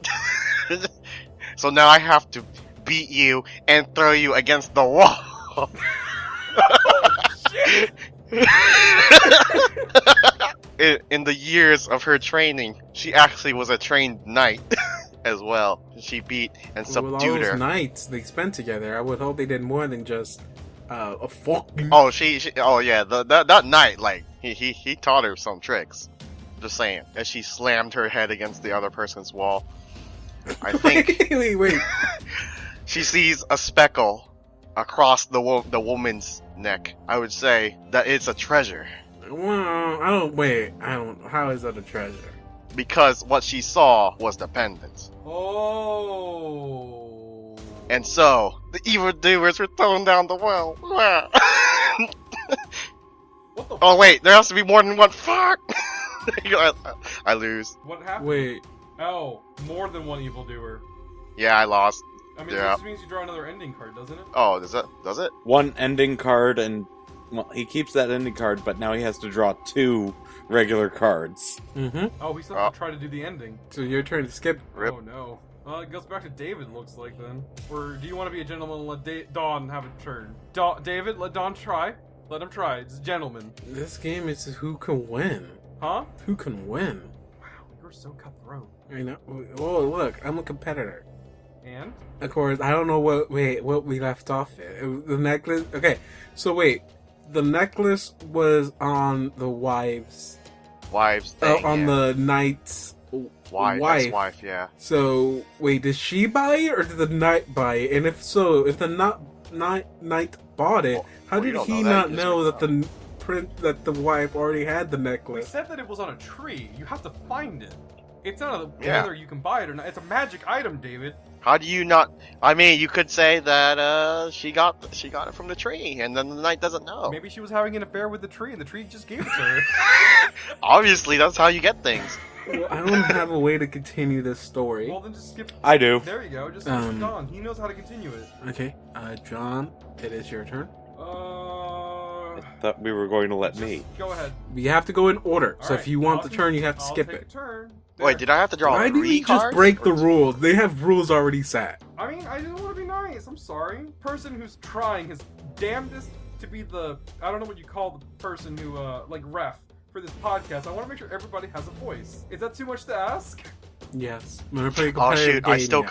[SPEAKER 2] So now I have to beat you and throw you against the wall. In the years of her training, she actually was a trained knight as well. She beat and subdued
[SPEAKER 3] with all those
[SPEAKER 2] her.
[SPEAKER 3] knights they spent together, I would hope they did more than just a fucking...
[SPEAKER 2] Oh, oh yeah, that knight, like, he taught her some tricks. Just saying. As she slammed her head against the other person's wall. I think...
[SPEAKER 3] wait.
[SPEAKER 2] She sees a speckle across the woman's neck. I would say that it's a treasure.
[SPEAKER 3] Well, how is that a treasure?
[SPEAKER 2] Because what she saw was the pendant.
[SPEAKER 1] Oh.
[SPEAKER 2] And so, the evildoers were thrown down the well.
[SPEAKER 1] What the
[SPEAKER 2] Oh wait, there has to be more than one. Fuck! I lose.
[SPEAKER 1] What happened?
[SPEAKER 3] Wait.
[SPEAKER 1] Oh, more than one evildoer.
[SPEAKER 2] Yeah, I lost.
[SPEAKER 1] I mean,
[SPEAKER 2] Yeah.
[SPEAKER 1] this means you draw another ending card, doesn't it?
[SPEAKER 2] Oh, does it?
[SPEAKER 4] One ending card, and well, he keeps that ending card, but now he has to draw 2 regular cards.
[SPEAKER 3] Mm-hmm.
[SPEAKER 1] Oh, we still have to try to do the ending.
[SPEAKER 3] So your turn to skip.
[SPEAKER 2] Rip.
[SPEAKER 1] Oh no. Well, it goes back to David, looks like, then. Or do you want to be a gentleman and let Dawn have a turn? David, let Dawn try. Let him try. It's a gentleman.
[SPEAKER 3] This game is who can win.
[SPEAKER 1] Huh?
[SPEAKER 3] Who can win?
[SPEAKER 1] Wow, you're so cutthroat.
[SPEAKER 3] I know. Oh, look, I'm a competitor.
[SPEAKER 1] And?
[SPEAKER 3] Of course, I don't know what we left off at. The necklace. Okay, so wait, the necklace was on the wife's
[SPEAKER 2] thing.
[SPEAKER 3] on the knight's
[SPEAKER 2] wife, yeah.
[SPEAKER 3] So wait, did she buy it or did the knight buy it? And if so, if the knight bought it, how did he not know that the wife already had the
[SPEAKER 1] We
[SPEAKER 3] necklace?
[SPEAKER 1] said that it was on a tree. You have to find it. It's not
[SPEAKER 2] Yeah.
[SPEAKER 1] whether you can buy it or not. It's a magic item, David.
[SPEAKER 2] How do you not? I mean, you could say that she got it from the tree, and then the knight doesn't know.
[SPEAKER 1] Maybe she was having an affair with the tree, and the tree just gave it to her.
[SPEAKER 2] Obviously, that's how you get things.
[SPEAKER 3] Well, I don't have a way to continue this story.
[SPEAKER 1] Well, then just skip.
[SPEAKER 4] I do.
[SPEAKER 1] There you go. Just skip Don. He knows how to continue it.
[SPEAKER 3] Okay, John, it is your turn.
[SPEAKER 4] Thought we were going to let me.
[SPEAKER 1] Go ahead.
[SPEAKER 3] You have to go in order. So
[SPEAKER 1] Alright,
[SPEAKER 3] if you want the turn, you have to skip
[SPEAKER 1] take
[SPEAKER 3] it.
[SPEAKER 1] A turn.
[SPEAKER 2] Wait, did I have to draw
[SPEAKER 3] Why did
[SPEAKER 2] 3
[SPEAKER 3] you just
[SPEAKER 2] cards?
[SPEAKER 3] break the
[SPEAKER 2] Or-
[SPEAKER 3] rules? They have rules already set.
[SPEAKER 1] I mean, I didn't want to be nice. nice. I'm sorry. Person who's trying his damnedest to be the, I don't know what you call the person who, like, ref for this podcast. I want to make sure everybody has a voice. Is that too much to ask?
[SPEAKER 3] Yes. I'm gonna play a
[SPEAKER 2] Oh
[SPEAKER 3] competitive
[SPEAKER 2] shoot!
[SPEAKER 3] game
[SPEAKER 2] I still
[SPEAKER 3] now.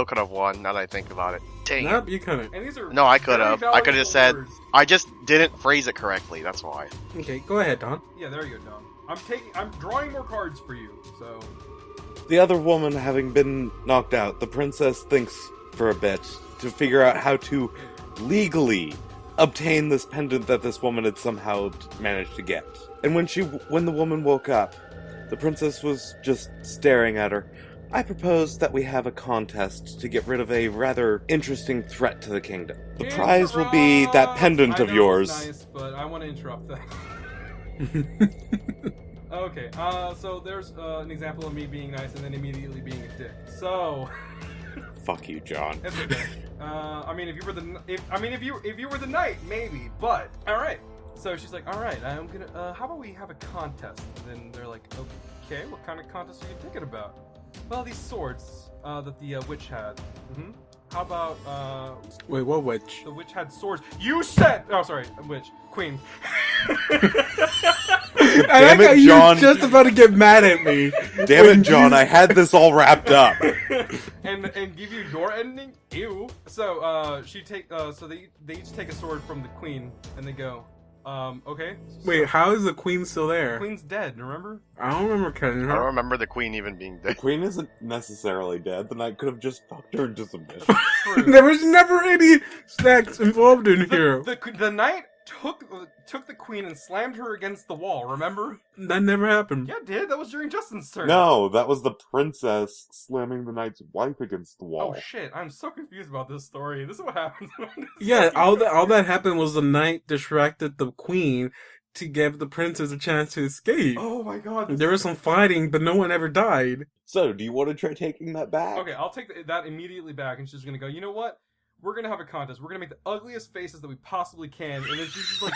[SPEAKER 2] could have won. Now that I think about it. Dang. it.
[SPEAKER 3] Nope, you couldn't.
[SPEAKER 1] And these are
[SPEAKER 2] No, I could
[SPEAKER 1] very
[SPEAKER 2] have. I
[SPEAKER 1] valid
[SPEAKER 2] could have said.
[SPEAKER 1] words.
[SPEAKER 2] I just didn't phrase it correctly. That's why.
[SPEAKER 3] Okay, go ahead, Don.
[SPEAKER 1] Yeah, there you go, Dom. I'm drawing more cards for you, so...
[SPEAKER 4] The other woman having been knocked out, the princess thinks for a bit to figure out how to legally obtain this pendant that this woman had somehow managed to get. And when the woman woke up, the princess was just staring at her. I propose that we have a contest to get rid of a rather interesting threat to the kingdom. The prize will be that pendant of yours.
[SPEAKER 1] Nice, but I want to interrupt that. Okay, so there's an example of me being nice and then immediately being a dick. So...
[SPEAKER 4] Fuck you, John.
[SPEAKER 1] It's okay. I mean, if you were the knight, maybe. But all right. So she's like, all right, I'm gonna. How about we have a contest? And then they're like, okay, what kind of contest are you thinking about? Well, these swords that the witch had. Mm-hmm. How about
[SPEAKER 3] Wait, what witch?
[SPEAKER 1] the witch had swords? You said. Oh, sorry, witch, queen.
[SPEAKER 3] Damn
[SPEAKER 4] it,
[SPEAKER 3] you
[SPEAKER 4] John.
[SPEAKER 3] were just about to get mad at me.
[SPEAKER 4] Damn it, John, I had this all wrapped up.
[SPEAKER 1] and give you your ending. Ew. So so they each take a sword from the queen and they go. Okay.
[SPEAKER 3] Wait, how is the queen still there?
[SPEAKER 1] The queen's dead. Remember?
[SPEAKER 3] I don't remember killing
[SPEAKER 2] I don't
[SPEAKER 3] her.
[SPEAKER 2] remember the queen even being
[SPEAKER 4] The
[SPEAKER 2] dead.
[SPEAKER 4] queen isn't necessarily dead. The knight could have just fucked her into submission.
[SPEAKER 1] True.
[SPEAKER 3] There was never any snacks involved in here.
[SPEAKER 1] The knight took the queen and slammed her against the wall. Remember?
[SPEAKER 3] That never happened.
[SPEAKER 1] Yeah, it did. That was during Justin's turn.
[SPEAKER 4] No, that was the princess slamming the knight's wife against the wall.
[SPEAKER 1] Oh shit! I'm so confused about this story. This is what happens.
[SPEAKER 3] Yeah, all that happened was the knight distracted the queen to give the princess a chance to escape.
[SPEAKER 1] Oh my god.
[SPEAKER 3] There was some fighting, but no one ever died.
[SPEAKER 4] So, do you want to try taking that back?
[SPEAKER 1] Okay, I'll take that immediately back, and she's gonna go. You know what? We're gonna have a contest. We're gonna make the ugliest faces that we possibly can, and then she's just like,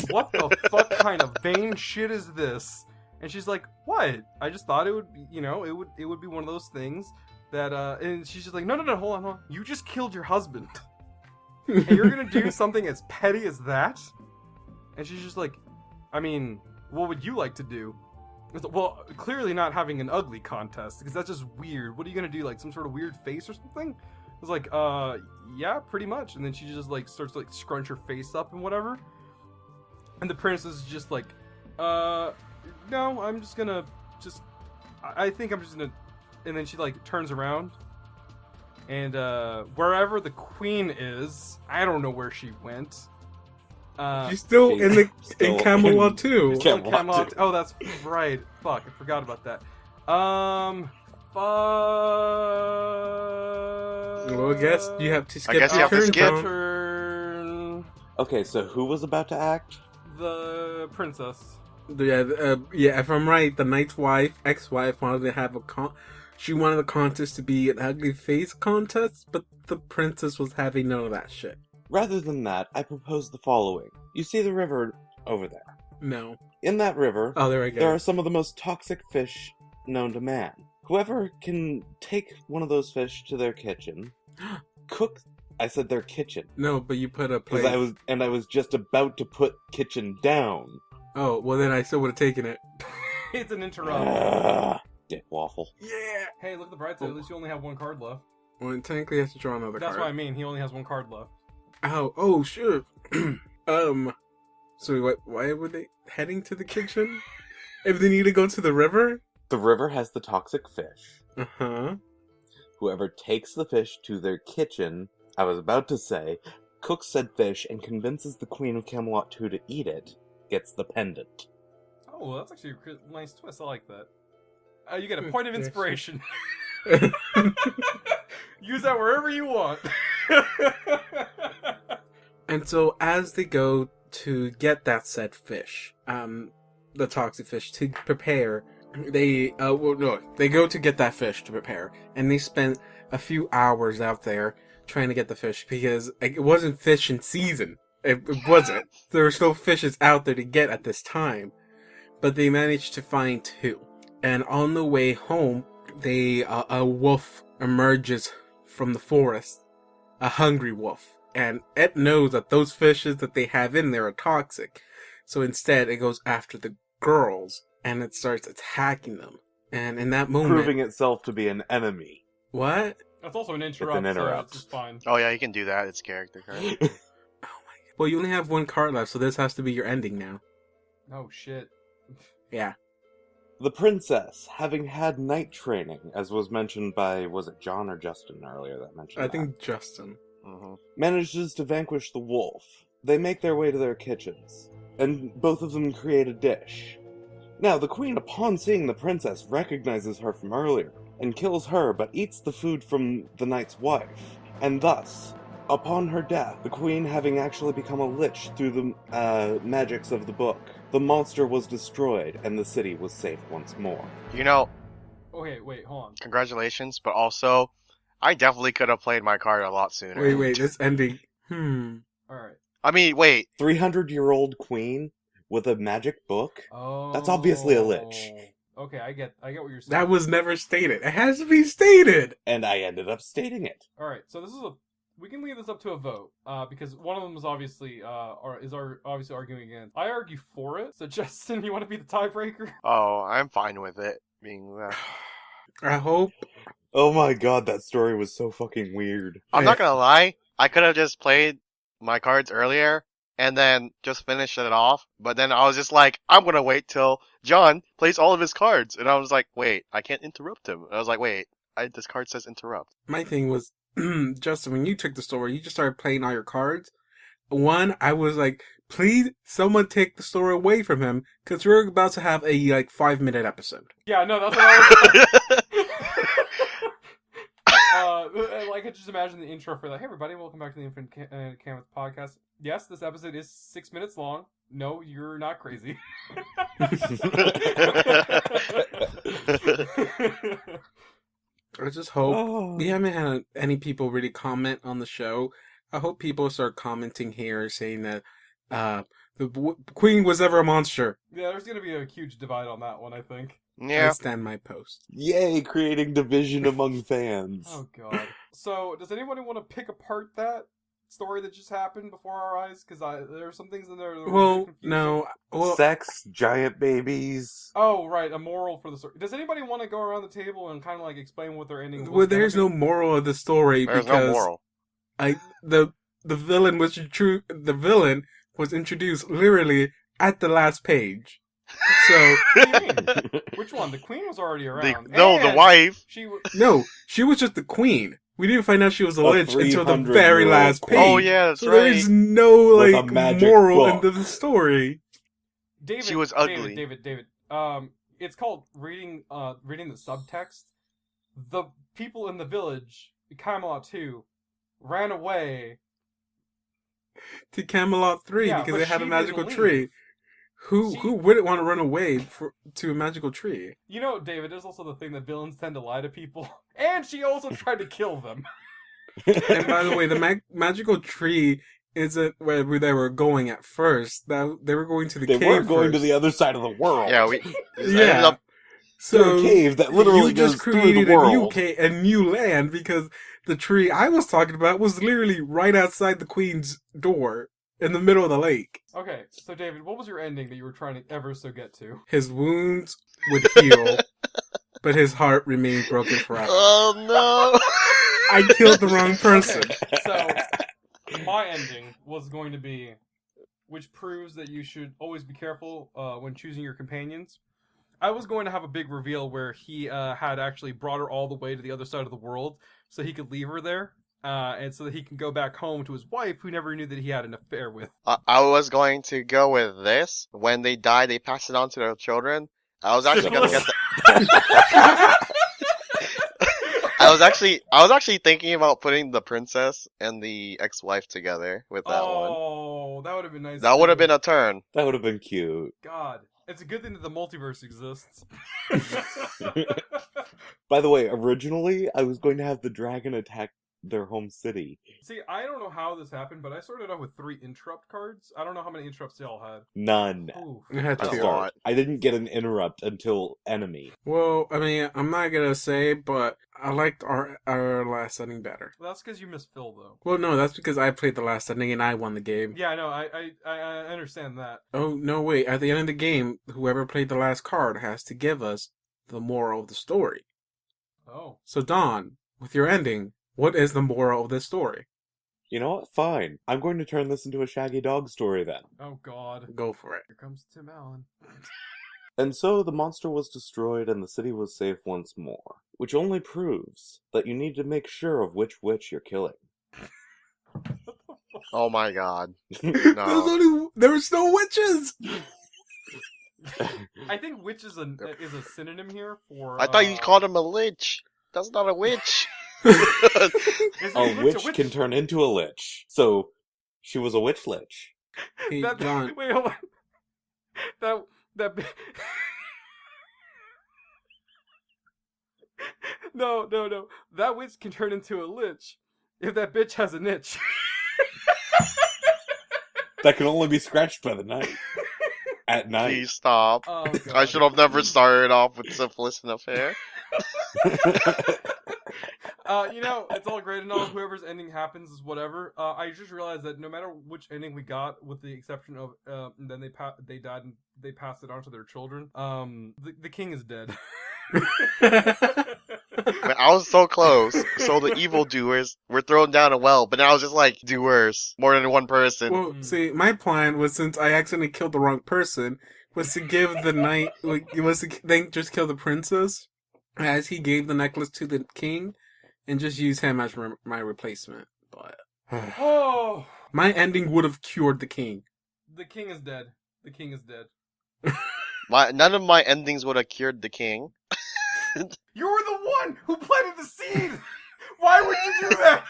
[SPEAKER 1] "What the fuck kind of vain shit is this?" And she's like, "What? I just thought it would be, it would be one of those things that." And she's just like, "No, hold on. You just killed your husband, and you're gonna do something as petty as that?" And she's just like, "I mean, what would you like to do?" It's like, well, clearly not having an ugly contest because that's just weird. What are you gonna do? Like some sort of weird face or something? I was like, yeah, pretty much. And then she just like starts to like scrunch her face up and whatever. And the princess is just like, no, I'm just gonna I think I'm just gonna. And then she like turns around, and wherever the queen is, I don't know where she went.
[SPEAKER 3] She's still in
[SPEAKER 4] Still
[SPEAKER 3] Camelot too.
[SPEAKER 4] in
[SPEAKER 1] Still in
[SPEAKER 4] Camelot
[SPEAKER 1] Camelot.
[SPEAKER 4] too.
[SPEAKER 1] Oh, that's right. Fuck, I forgot about that. Fuck.
[SPEAKER 3] Well, I guess you have to skip
[SPEAKER 2] guess you
[SPEAKER 3] your
[SPEAKER 2] have to
[SPEAKER 3] turn,
[SPEAKER 2] skip.
[SPEAKER 3] Tom.
[SPEAKER 1] Turn.
[SPEAKER 4] Okay, so who was about to act?
[SPEAKER 1] The princess.
[SPEAKER 3] Yeah, if I'm right, the knight's wife, ex-wife, wanted to have she wanted the contest to be an ugly face contest, but the princess was having none of that shit.
[SPEAKER 4] Rather than that, I propose the following. You see the river over there?
[SPEAKER 3] No.
[SPEAKER 4] In that river,
[SPEAKER 3] Oh, there we go.
[SPEAKER 4] there are some of the most toxic fish known to man. Whoever can take one of those fish to their kitchen, cook. I said their kitchen.
[SPEAKER 3] No, but you put a plate.
[SPEAKER 4] Because I was just about to put kitchen down.
[SPEAKER 3] Oh, well then I still would have taken it.
[SPEAKER 1] It's an interrupt.
[SPEAKER 4] Dick waffle.
[SPEAKER 3] Yeah!
[SPEAKER 1] Hey, look at the bright side. At least you only have one card left.
[SPEAKER 3] Well, technically you have to draw another
[SPEAKER 1] That's
[SPEAKER 3] card.
[SPEAKER 1] what I mean. He only has one card left.
[SPEAKER 3] Oh, sure. So why were they heading to the kitchen? If they need to go to the river?
[SPEAKER 4] The river has the toxic fish.
[SPEAKER 3] Uh-huh.
[SPEAKER 4] Whoever takes the fish to their kitchen, I was about to say, cooks said fish and convinces the Queen of Camelot 2 to eat it, gets the pendant.
[SPEAKER 1] Oh, well, that's actually a nice twist. I like that. You get a point of inspiration. Use that wherever you want.
[SPEAKER 3] And so as they go to get that said fish, the toxic fish, to prepare, they go to get that fish to prepare, and they spent a few hours out there trying to get the fish because it wasn't fish in season. It wasn't. There were still fishes out there to get at this time, but they managed to find 2. And on the way home, a wolf emerges from the forest a hungry wolf. And it knows that those fishes that they have in there are toxic. So instead, it goes after the girls, and it starts attacking them. And in that moment...
[SPEAKER 4] Proving itself to be an enemy.
[SPEAKER 3] What?
[SPEAKER 1] That's also an interrupt, so it's just fine.
[SPEAKER 2] Oh yeah, you can do that. It's character card.
[SPEAKER 3] Oh my god. Well, you only have one card left, so this has to be your ending now.
[SPEAKER 1] Oh shit.
[SPEAKER 3] Yeah.
[SPEAKER 4] The princess, having had night training, as was mentioned by, was it John or Justin earlier that mentioned
[SPEAKER 3] I
[SPEAKER 4] that?
[SPEAKER 3] think Justin.
[SPEAKER 4] Manages to vanquish the wolf. They make their way to their kitchens, and both of them create a dish. Now, the queen, upon seeing the princess, recognizes her from earlier, and kills her, but eats the food from the knight's wife. And thus, upon her death, the queen having actually become a lich through the magics of the book, the monster was destroyed, and the city was safe once more.
[SPEAKER 2] You know,
[SPEAKER 1] Okay, wait, hold on.
[SPEAKER 2] congratulations, but also, I definitely could have played my card a lot sooner.
[SPEAKER 3] Wait, this ending...
[SPEAKER 1] Alright.
[SPEAKER 2] I mean, wait.
[SPEAKER 4] 300-year-old queen with a magic book?
[SPEAKER 1] Oh.
[SPEAKER 4] That's obviously a lich.
[SPEAKER 1] Okay, I get what you're saying.
[SPEAKER 3] That was never stated. It has to be stated!
[SPEAKER 4] And I ended up stating it.
[SPEAKER 1] Alright, so this is we can leave this up to a vote, because one of them is obviously, obviously arguing against. I argue for it, so Justin, you want to be the tiebreaker?
[SPEAKER 2] Oh, I'm fine with it being.
[SPEAKER 3] I hope...
[SPEAKER 4] Oh my god, that story was so fucking weird.
[SPEAKER 2] I'm not gonna lie. I could have just played my cards earlier and then just finished it off. But then I was just like, I'm gonna wait till John plays all of his cards, and I was like, wait, I can't interrupt him. And I was like, wait, this card says interrupt.
[SPEAKER 3] My thing was, Justin, when you took the story, you just started playing all your cards. One, I was like, please, someone take the story away from him, because we're about to have a, 5-minute episode.
[SPEAKER 1] Yeah, no, that's what I was... I could just imagine the intro for like, hey everybody, welcome back to the Infinite Canvas podcast. Yes, this episode is 6 minutes long. No, you're not crazy.
[SPEAKER 3] I just hope we haven't had any people really comment on the show. I hope people start commenting here saying that the queen was ever a monster.
[SPEAKER 1] Yeah, there's gonna be a huge divide on that one, I think.
[SPEAKER 2] Yeah.
[SPEAKER 3] I stand my post.
[SPEAKER 4] Yay, creating division among fans.
[SPEAKER 1] Oh god. So, does anybody want to pick apart that story that just happened before our eyes? Because there are some things in there that were really confusing.
[SPEAKER 3] No. Well,
[SPEAKER 4] Sex, giant babies.
[SPEAKER 1] Oh, right, a moral for the story. Does anybody want to go around the table and kind of explain what their ending was?
[SPEAKER 3] well, there's no moral of the story
[SPEAKER 2] There's
[SPEAKER 3] because
[SPEAKER 2] no moral.
[SPEAKER 3] the villain was the villain was introduced literally at the last page. So
[SPEAKER 1] What do you mean? Which one? The queen was already around.
[SPEAKER 2] The wife.
[SPEAKER 3] no, she was just the queen. We didn't find out she was a lich until the
[SPEAKER 4] 300-year-old
[SPEAKER 3] very last page.
[SPEAKER 2] Oh yeah, that's
[SPEAKER 3] so
[SPEAKER 2] right.
[SPEAKER 3] there is no
[SPEAKER 4] With a magic
[SPEAKER 3] moral
[SPEAKER 4] book.
[SPEAKER 3] in the story.
[SPEAKER 1] David,
[SPEAKER 2] She was ugly.
[SPEAKER 1] David. It's called reading the subtext. The people in the village, Camelot 2, ran away
[SPEAKER 3] To Camelot 3
[SPEAKER 1] Yeah,
[SPEAKER 3] because
[SPEAKER 1] but
[SPEAKER 3] they had a
[SPEAKER 1] she
[SPEAKER 3] magical
[SPEAKER 1] didn't
[SPEAKER 3] tree. Who
[SPEAKER 1] She-
[SPEAKER 3] wouldn't want to run away to a magical tree?
[SPEAKER 1] You know, David, there's also the thing that villains tend to lie to people. And she also tried to kill them.
[SPEAKER 3] And by the way, the magical tree isn't where they were going at first. That they were going to the
[SPEAKER 4] They
[SPEAKER 3] cave
[SPEAKER 4] were going to
[SPEAKER 3] first.
[SPEAKER 4] the other side of the world.
[SPEAKER 2] Yeah, we.
[SPEAKER 3] Yeah.
[SPEAKER 2] ended up-
[SPEAKER 4] To
[SPEAKER 3] So
[SPEAKER 4] a cave that literally
[SPEAKER 3] you just
[SPEAKER 4] goes through
[SPEAKER 3] created
[SPEAKER 4] the
[SPEAKER 3] a new
[SPEAKER 4] world.
[SPEAKER 3] a new land because the tree I was talking about was literally right outside the queen's door in the middle of the lake.
[SPEAKER 1] Okay, so David, what was your ending that you were trying to ever so get to?
[SPEAKER 3] His wounds would heal, but his heart remained broken forever.
[SPEAKER 2] Oh no!
[SPEAKER 3] I killed the wrong person.
[SPEAKER 1] Okay, so my ending was going to be, which proves that you should always be careful when choosing your companions. I was going to have a big reveal where he had actually brought her all the way to the other side of the world so he could leave her there. And so that he can go back home to his wife, who never knew that he had an affair with.
[SPEAKER 2] I was going to go with this. When they die, they pass it on to their children. I was actually gonna get I was actually thinking about putting the princess and the ex-wife together with that one.
[SPEAKER 1] Oh, that would have been nice.
[SPEAKER 2] That would have
[SPEAKER 1] too.
[SPEAKER 2] been a turn.
[SPEAKER 4] That would have been cute.
[SPEAKER 1] God, it's a good thing that the multiverse exists.
[SPEAKER 4] By the way, originally, I was going to have the dragon attack their home city.
[SPEAKER 1] See, I don't know how this happened, but I started off with 3 interrupt cards. I don't know how many interrupts y'all had.
[SPEAKER 4] None.
[SPEAKER 1] Ooh.
[SPEAKER 3] I had
[SPEAKER 2] That's
[SPEAKER 3] two.
[SPEAKER 2] a lot.
[SPEAKER 4] I didn't get an interrupt until enemy.
[SPEAKER 3] Well, I mean, I'm not gonna say, but I liked our last ending better.
[SPEAKER 1] Well, that's because you missed Phil, though.
[SPEAKER 3] Well, no, that's because I played the last ending and I won the game.
[SPEAKER 1] Yeah, I know. I understand that.
[SPEAKER 3] Oh, no, wait. At the end of the game, whoever played the last card has to give us the moral of the story.
[SPEAKER 1] Oh.
[SPEAKER 3] So, Don, with your ending, what is the moral of this story?
[SPEAKER 4] You know what? Fine. I'm going to turn this into a Shaggy Dog story then.
[SPEAKER 1] Oh, God.
[SPEAKER 3] Go for it.
[SPEAKER 1] Here comes Tim Allen.
[SPEAKER 4] And so the monster was destroyed and the city was safe once more, which only proves that you need to make sure of which witch you're killing.
[SPEAKER 2] Oh my god.
[SPEAKER 3] There was no witches!
[SPEAKER 1] I think witch is a synonym here for...
[SPEAKER 2] I thought you called him a lich. That's not a witch.
[SPEAKER 4] A witch can turn into a lich. So, she was a witch lich.
[SPEAKER 3] Hey,
[SPEAKER 1] That-
[SPEAKER 3] John.
[SPEAKER 1] Wait, hold on. That... No. That witch can turn into a lich if that bitch has a niche.
[SPEAKER 4] That can only be scratched by the night. At night.
[SPEAKER 2] Please stop.
[SPEAKER 1] Oh, God.
[SPEAKER 2] I should have never started off with syphilis and affair.
[SPEAKER 1] It's all great and all. Whoever's ending happens is whatever. I just realized that no matter which ending we got, with the exception of then they died and they passed it on to their children. The king is dead.
[SPEAKER 2] But I was so close. So the evildoers were thrown down a well, but now I was just like, doers. More than one person.
[SPEAKER 3] Well, see, my plan was, since I accidentally killed the wrong person, was to give the knight, then just kill the princess, as he gave the necklace to the king, and just use him as my replacement. But
[SPEAKER 1] Oh,
[SPEAKER 3] my ending would have cured the king.
[SPEAKER 1] the king is dead. The king is dead.
[SPEAKER 2] None of my endings would have cured the king.
[SPEAKER 1] You were the one who planted the seed. Why would you do that?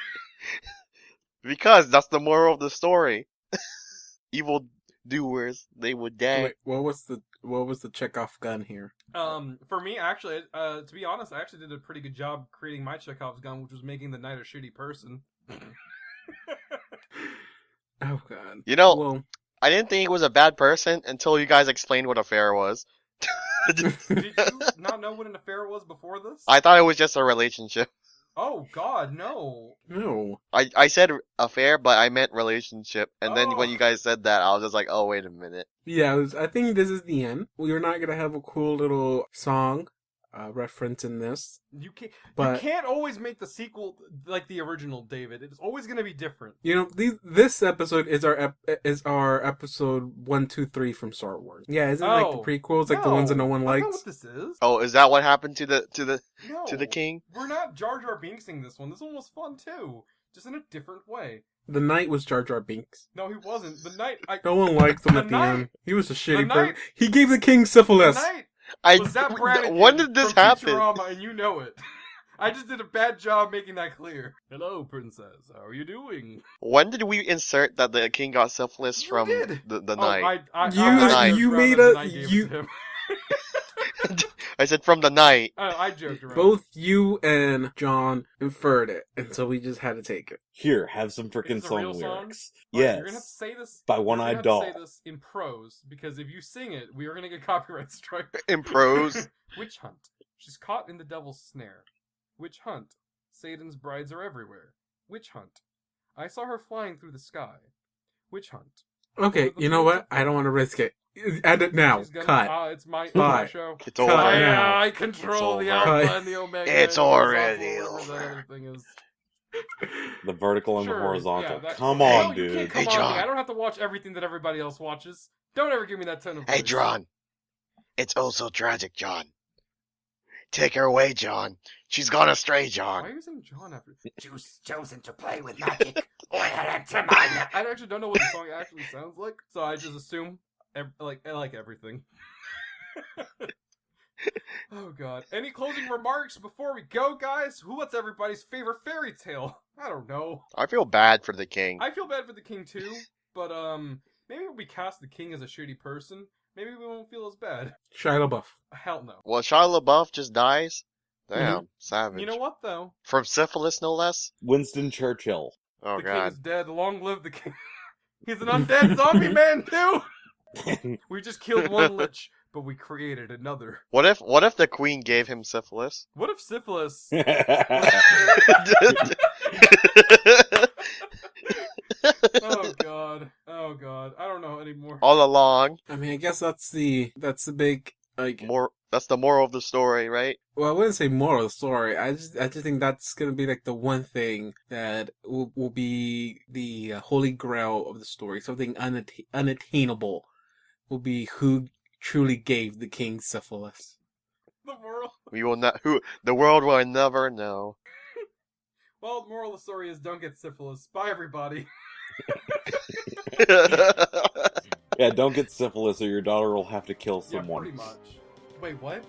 [SPEAKER 2] Because that's the moral of the story. Evil doers, they would die.
[SPEAKER 3] Wait, what was the Chekhov gun here?
[SPEAKER 1] For me, actually, to be honest, I actually did a pretty good job creating my Chekhov's gun, which was making the knight a shitty person.
[SPEAKER 3] Oh god.
[SPEAKER 2] You know,
[SPEAKER 3] Well,
[SPEAKER 2] I didn't think he was a bad person until you guys explained what affair was.
[SPEAKER 1] Did you not know what an affair was before this?
[SPEAKER 2] I thought it was just a relationship.
[SPEAKER 1] Oh God, no.
[SPEAKER 3] no.
[SPEAKER 2] I said affair, but I meant relationship. And then when
[SPEAKER 1] Oh.
[SPEAKER 2] you guys said that, I was just like, oh, wait a minute.
[SPEAKER 3] Yeah, I think this is the end. We're not gonna have a cool little song reference in this.
[SPEAKER 1] You can't.
[SPEAKER 3] But-
[SPEAKER 1] You can't always make the sequel like the original, David. It's always going to be different.
[SPEAKER 3] You know, this episode is our episode 1, 2, 3 from Star Wars. Yeah, isn't it like the
[SPEAKER 1] Oh.
[SPEAKER 3] prequels, like the ones that no one
[SPEAKER 1] That's not
[SPEAKER 3] likes?
[SPEAKER 1] what this is.
[SPEAKER 2] Oh, is that what happened to the
[SPEAKER 1] No.
[SPEAKER 2] to the king?
[SPEAKER 1] We're not Jar Jar Binksing this one. This one was fun too, just in a different way.
[SPEAKER 3] The knight was Jar Jar Binks.
[SPEAKER 1] No, he wasn't. The knight.
[SPEAKER 3] No one liked him
[SPEAKER 1] The
[SPEAKER 3] at the
[SPEAKER 1] knight-
[SPEAKER 3] end. He was a shitty
[SPEAKER 1] the
[SPEAKER 3] person.
[SPEAKER 1] knight-
[SPEAKER 3] He gave the king
[SPEAKER 1] The
[SPEAKER 3] syphilis.
[SPEAKER 1] knight
[SPEAKER 2] I
[SPEAKER 1] was that Brannigan
[SPEAKER 2] when did this
[SPEAKER 1] from
[SPEAKER 2] happen?
[SPEAKER 1] Futurama, and you know it. I just did a bad job making that clear. Hello, princess. How are you doing?
[SPEAKER 2] When did we insert that the king got syphilis
[SPEAKER 1] You
[SPEAKER 2] from
[SPEAKER 1] did.
[SPEAKER 2] the night?
[SPEAKER 3] You made a-
[SPEAKER 2] I said from the night.
[SPEAKER 1] I joked around.
[SPEAKER 3] Both you and John inferred it, and so we just had to take it.
[SPEAKER 4] Here, have some
[SPEAKER 1] Is
[SPEAKER 4] frickin'
[SPEAKER 1] this a real
[SPEAKER 4] song
[SPEAKER 1] song?
[SPEAKER 4] lyrics.
[SPEAKER 1] Alright,
[SPEAKER 4] Yes.
[SPEAKER 1] You're gonna have to say this.
[SPEAKER 4] By
[SPEAKER 1] you're
[SPEAKER 4] One-Eyed
[SPEAKER 1] gonna have
[SPEAKER 4] Doll.
[SPEAKER 1] to say this in prose, because if you sing it, we are gonna get copyright strike.
[SPEAKER 2] In prose.
[SPEAKER 1] Witch hunt. She's caught in the devil's snare. Witch hunt. Satan's brides are everywhere. Witch hunt. I saw her flying through the sky. Witch hunt.
[SPEAKER 3] Okay, you know what? I don't want to risk it. End it now.
[SPEAKER 1] She's gonna,
[SPEAKER 3] Cut.
[SPEAKER 1] it's my
[SPEAKER 3] Bye.
[SPEAKER 1] show.
[SPEAKER 2] It's
[SPEAKER 3] Cut
[SPEAKER 2] over.
[SPEAKER 3] now.
[SPEAKER 1] I control
[SPEAKER 2] It's
[SPEAKER 1] the
[SPEAKER 2] over.
[SPEAKER 1] alpha
[SPEAKER 3] Cut.
[SPEAKER 1] and the omega.
[SPEAKER 2] It's
[SPEAKER 1] and the
[SPEAKER 2] already
[SPEAKER 1] horizontal, whatever that
[SPEAKER 2] over.
[SPEAKER 1] other thing is.
[SPEAKER 4] The vertical and
[SPEAKER 1] Sure,
[SPEAKER 4] the horizontal.
[SPEAKER 1] yeah, that-
[SPEAKER 4] Come
[SPEAKER 1] No,
[SPEAKER 4] on,
[SPEAKER 1] you
[SPEAKER 4] dude.
[SPEAKER 1] can't come
[SPEAKER 2] Hey,
[SPEAKER 1] on me.
[SPEAKER 2] John.
[SPEAKER 1] I don't have to watch everything that everybody else watches. Don't ever give me that tone of voice.
[SPEAKER 2] Hey, John. It's oh so tragic, John. Take her away, John. She's gone astray,
[SPEAKER 1] Why
[SPEAKER 2] John.
[SPEAKER 1] are you saying John after?
[SPEAKER 6] Choose chosen to play with magic.
[SPEAKER 1] I actually don't know what the song actually sounds like, so I just assume I like everything. Oh God! Any closing remarks before we go, guys? What's everybody's favorite fairy tale? I don't know.
[SPEAKER 2] I feel bad for the king.
[SPEAKER 1] I feel bad for the king too, but maybe if we cast the king as a shitty person, maybe we won't feel as bad.
[SPEAKER 3] Shia LaBeouf.
[SPEAKER 1] Hell no.
[SPEAKER 2] Well, Shia LaBeouf just dies. Damn, savage.
[SPEAKER 1] You know what, though?
[SPEAKER 2] From syphilis, no less?
[SPEAKER 4] Winston Churchill.
[SPEAKER 2] Oh,
[SPEAKER 1] the king
[SPEAKER 2] God.
[SPEAKER 1] is dead. Long live the king. He's an undead zombie man, too! We just killed one lich, but we created another.
[SPEAKER 2] What if the queen gave him syphilis?
[SPEAKER 1] What if syphilis... Oh god. I don't know anymore.
[SPEAKER 2] All along.
[SPEAKER 3] I mean, I guess that's the big, like,
[SPEAKER 2] That's the moral of the story, right?
[SPEAKER 3] well, I wouldn't say moral of the story. I just think that's gonna be like the one thing that will be the holy grail of the story. Something unattainable will be who truly gave the king syphilis.
[SPEAKER 1] The moral...
[SPEAKER 2] We will not. The world will never know.
[SPEAKER 1] Well, the moral of the story is don't get syphilis. Bye, everybody.
[SPEAKER 4] Yeah, don't get syphilis or your daughter will have to kill
[SPEAKER 1] Yeah,
[SPEAKER 4] someone.
[SPEAKER 1] pretty much. Wait, what?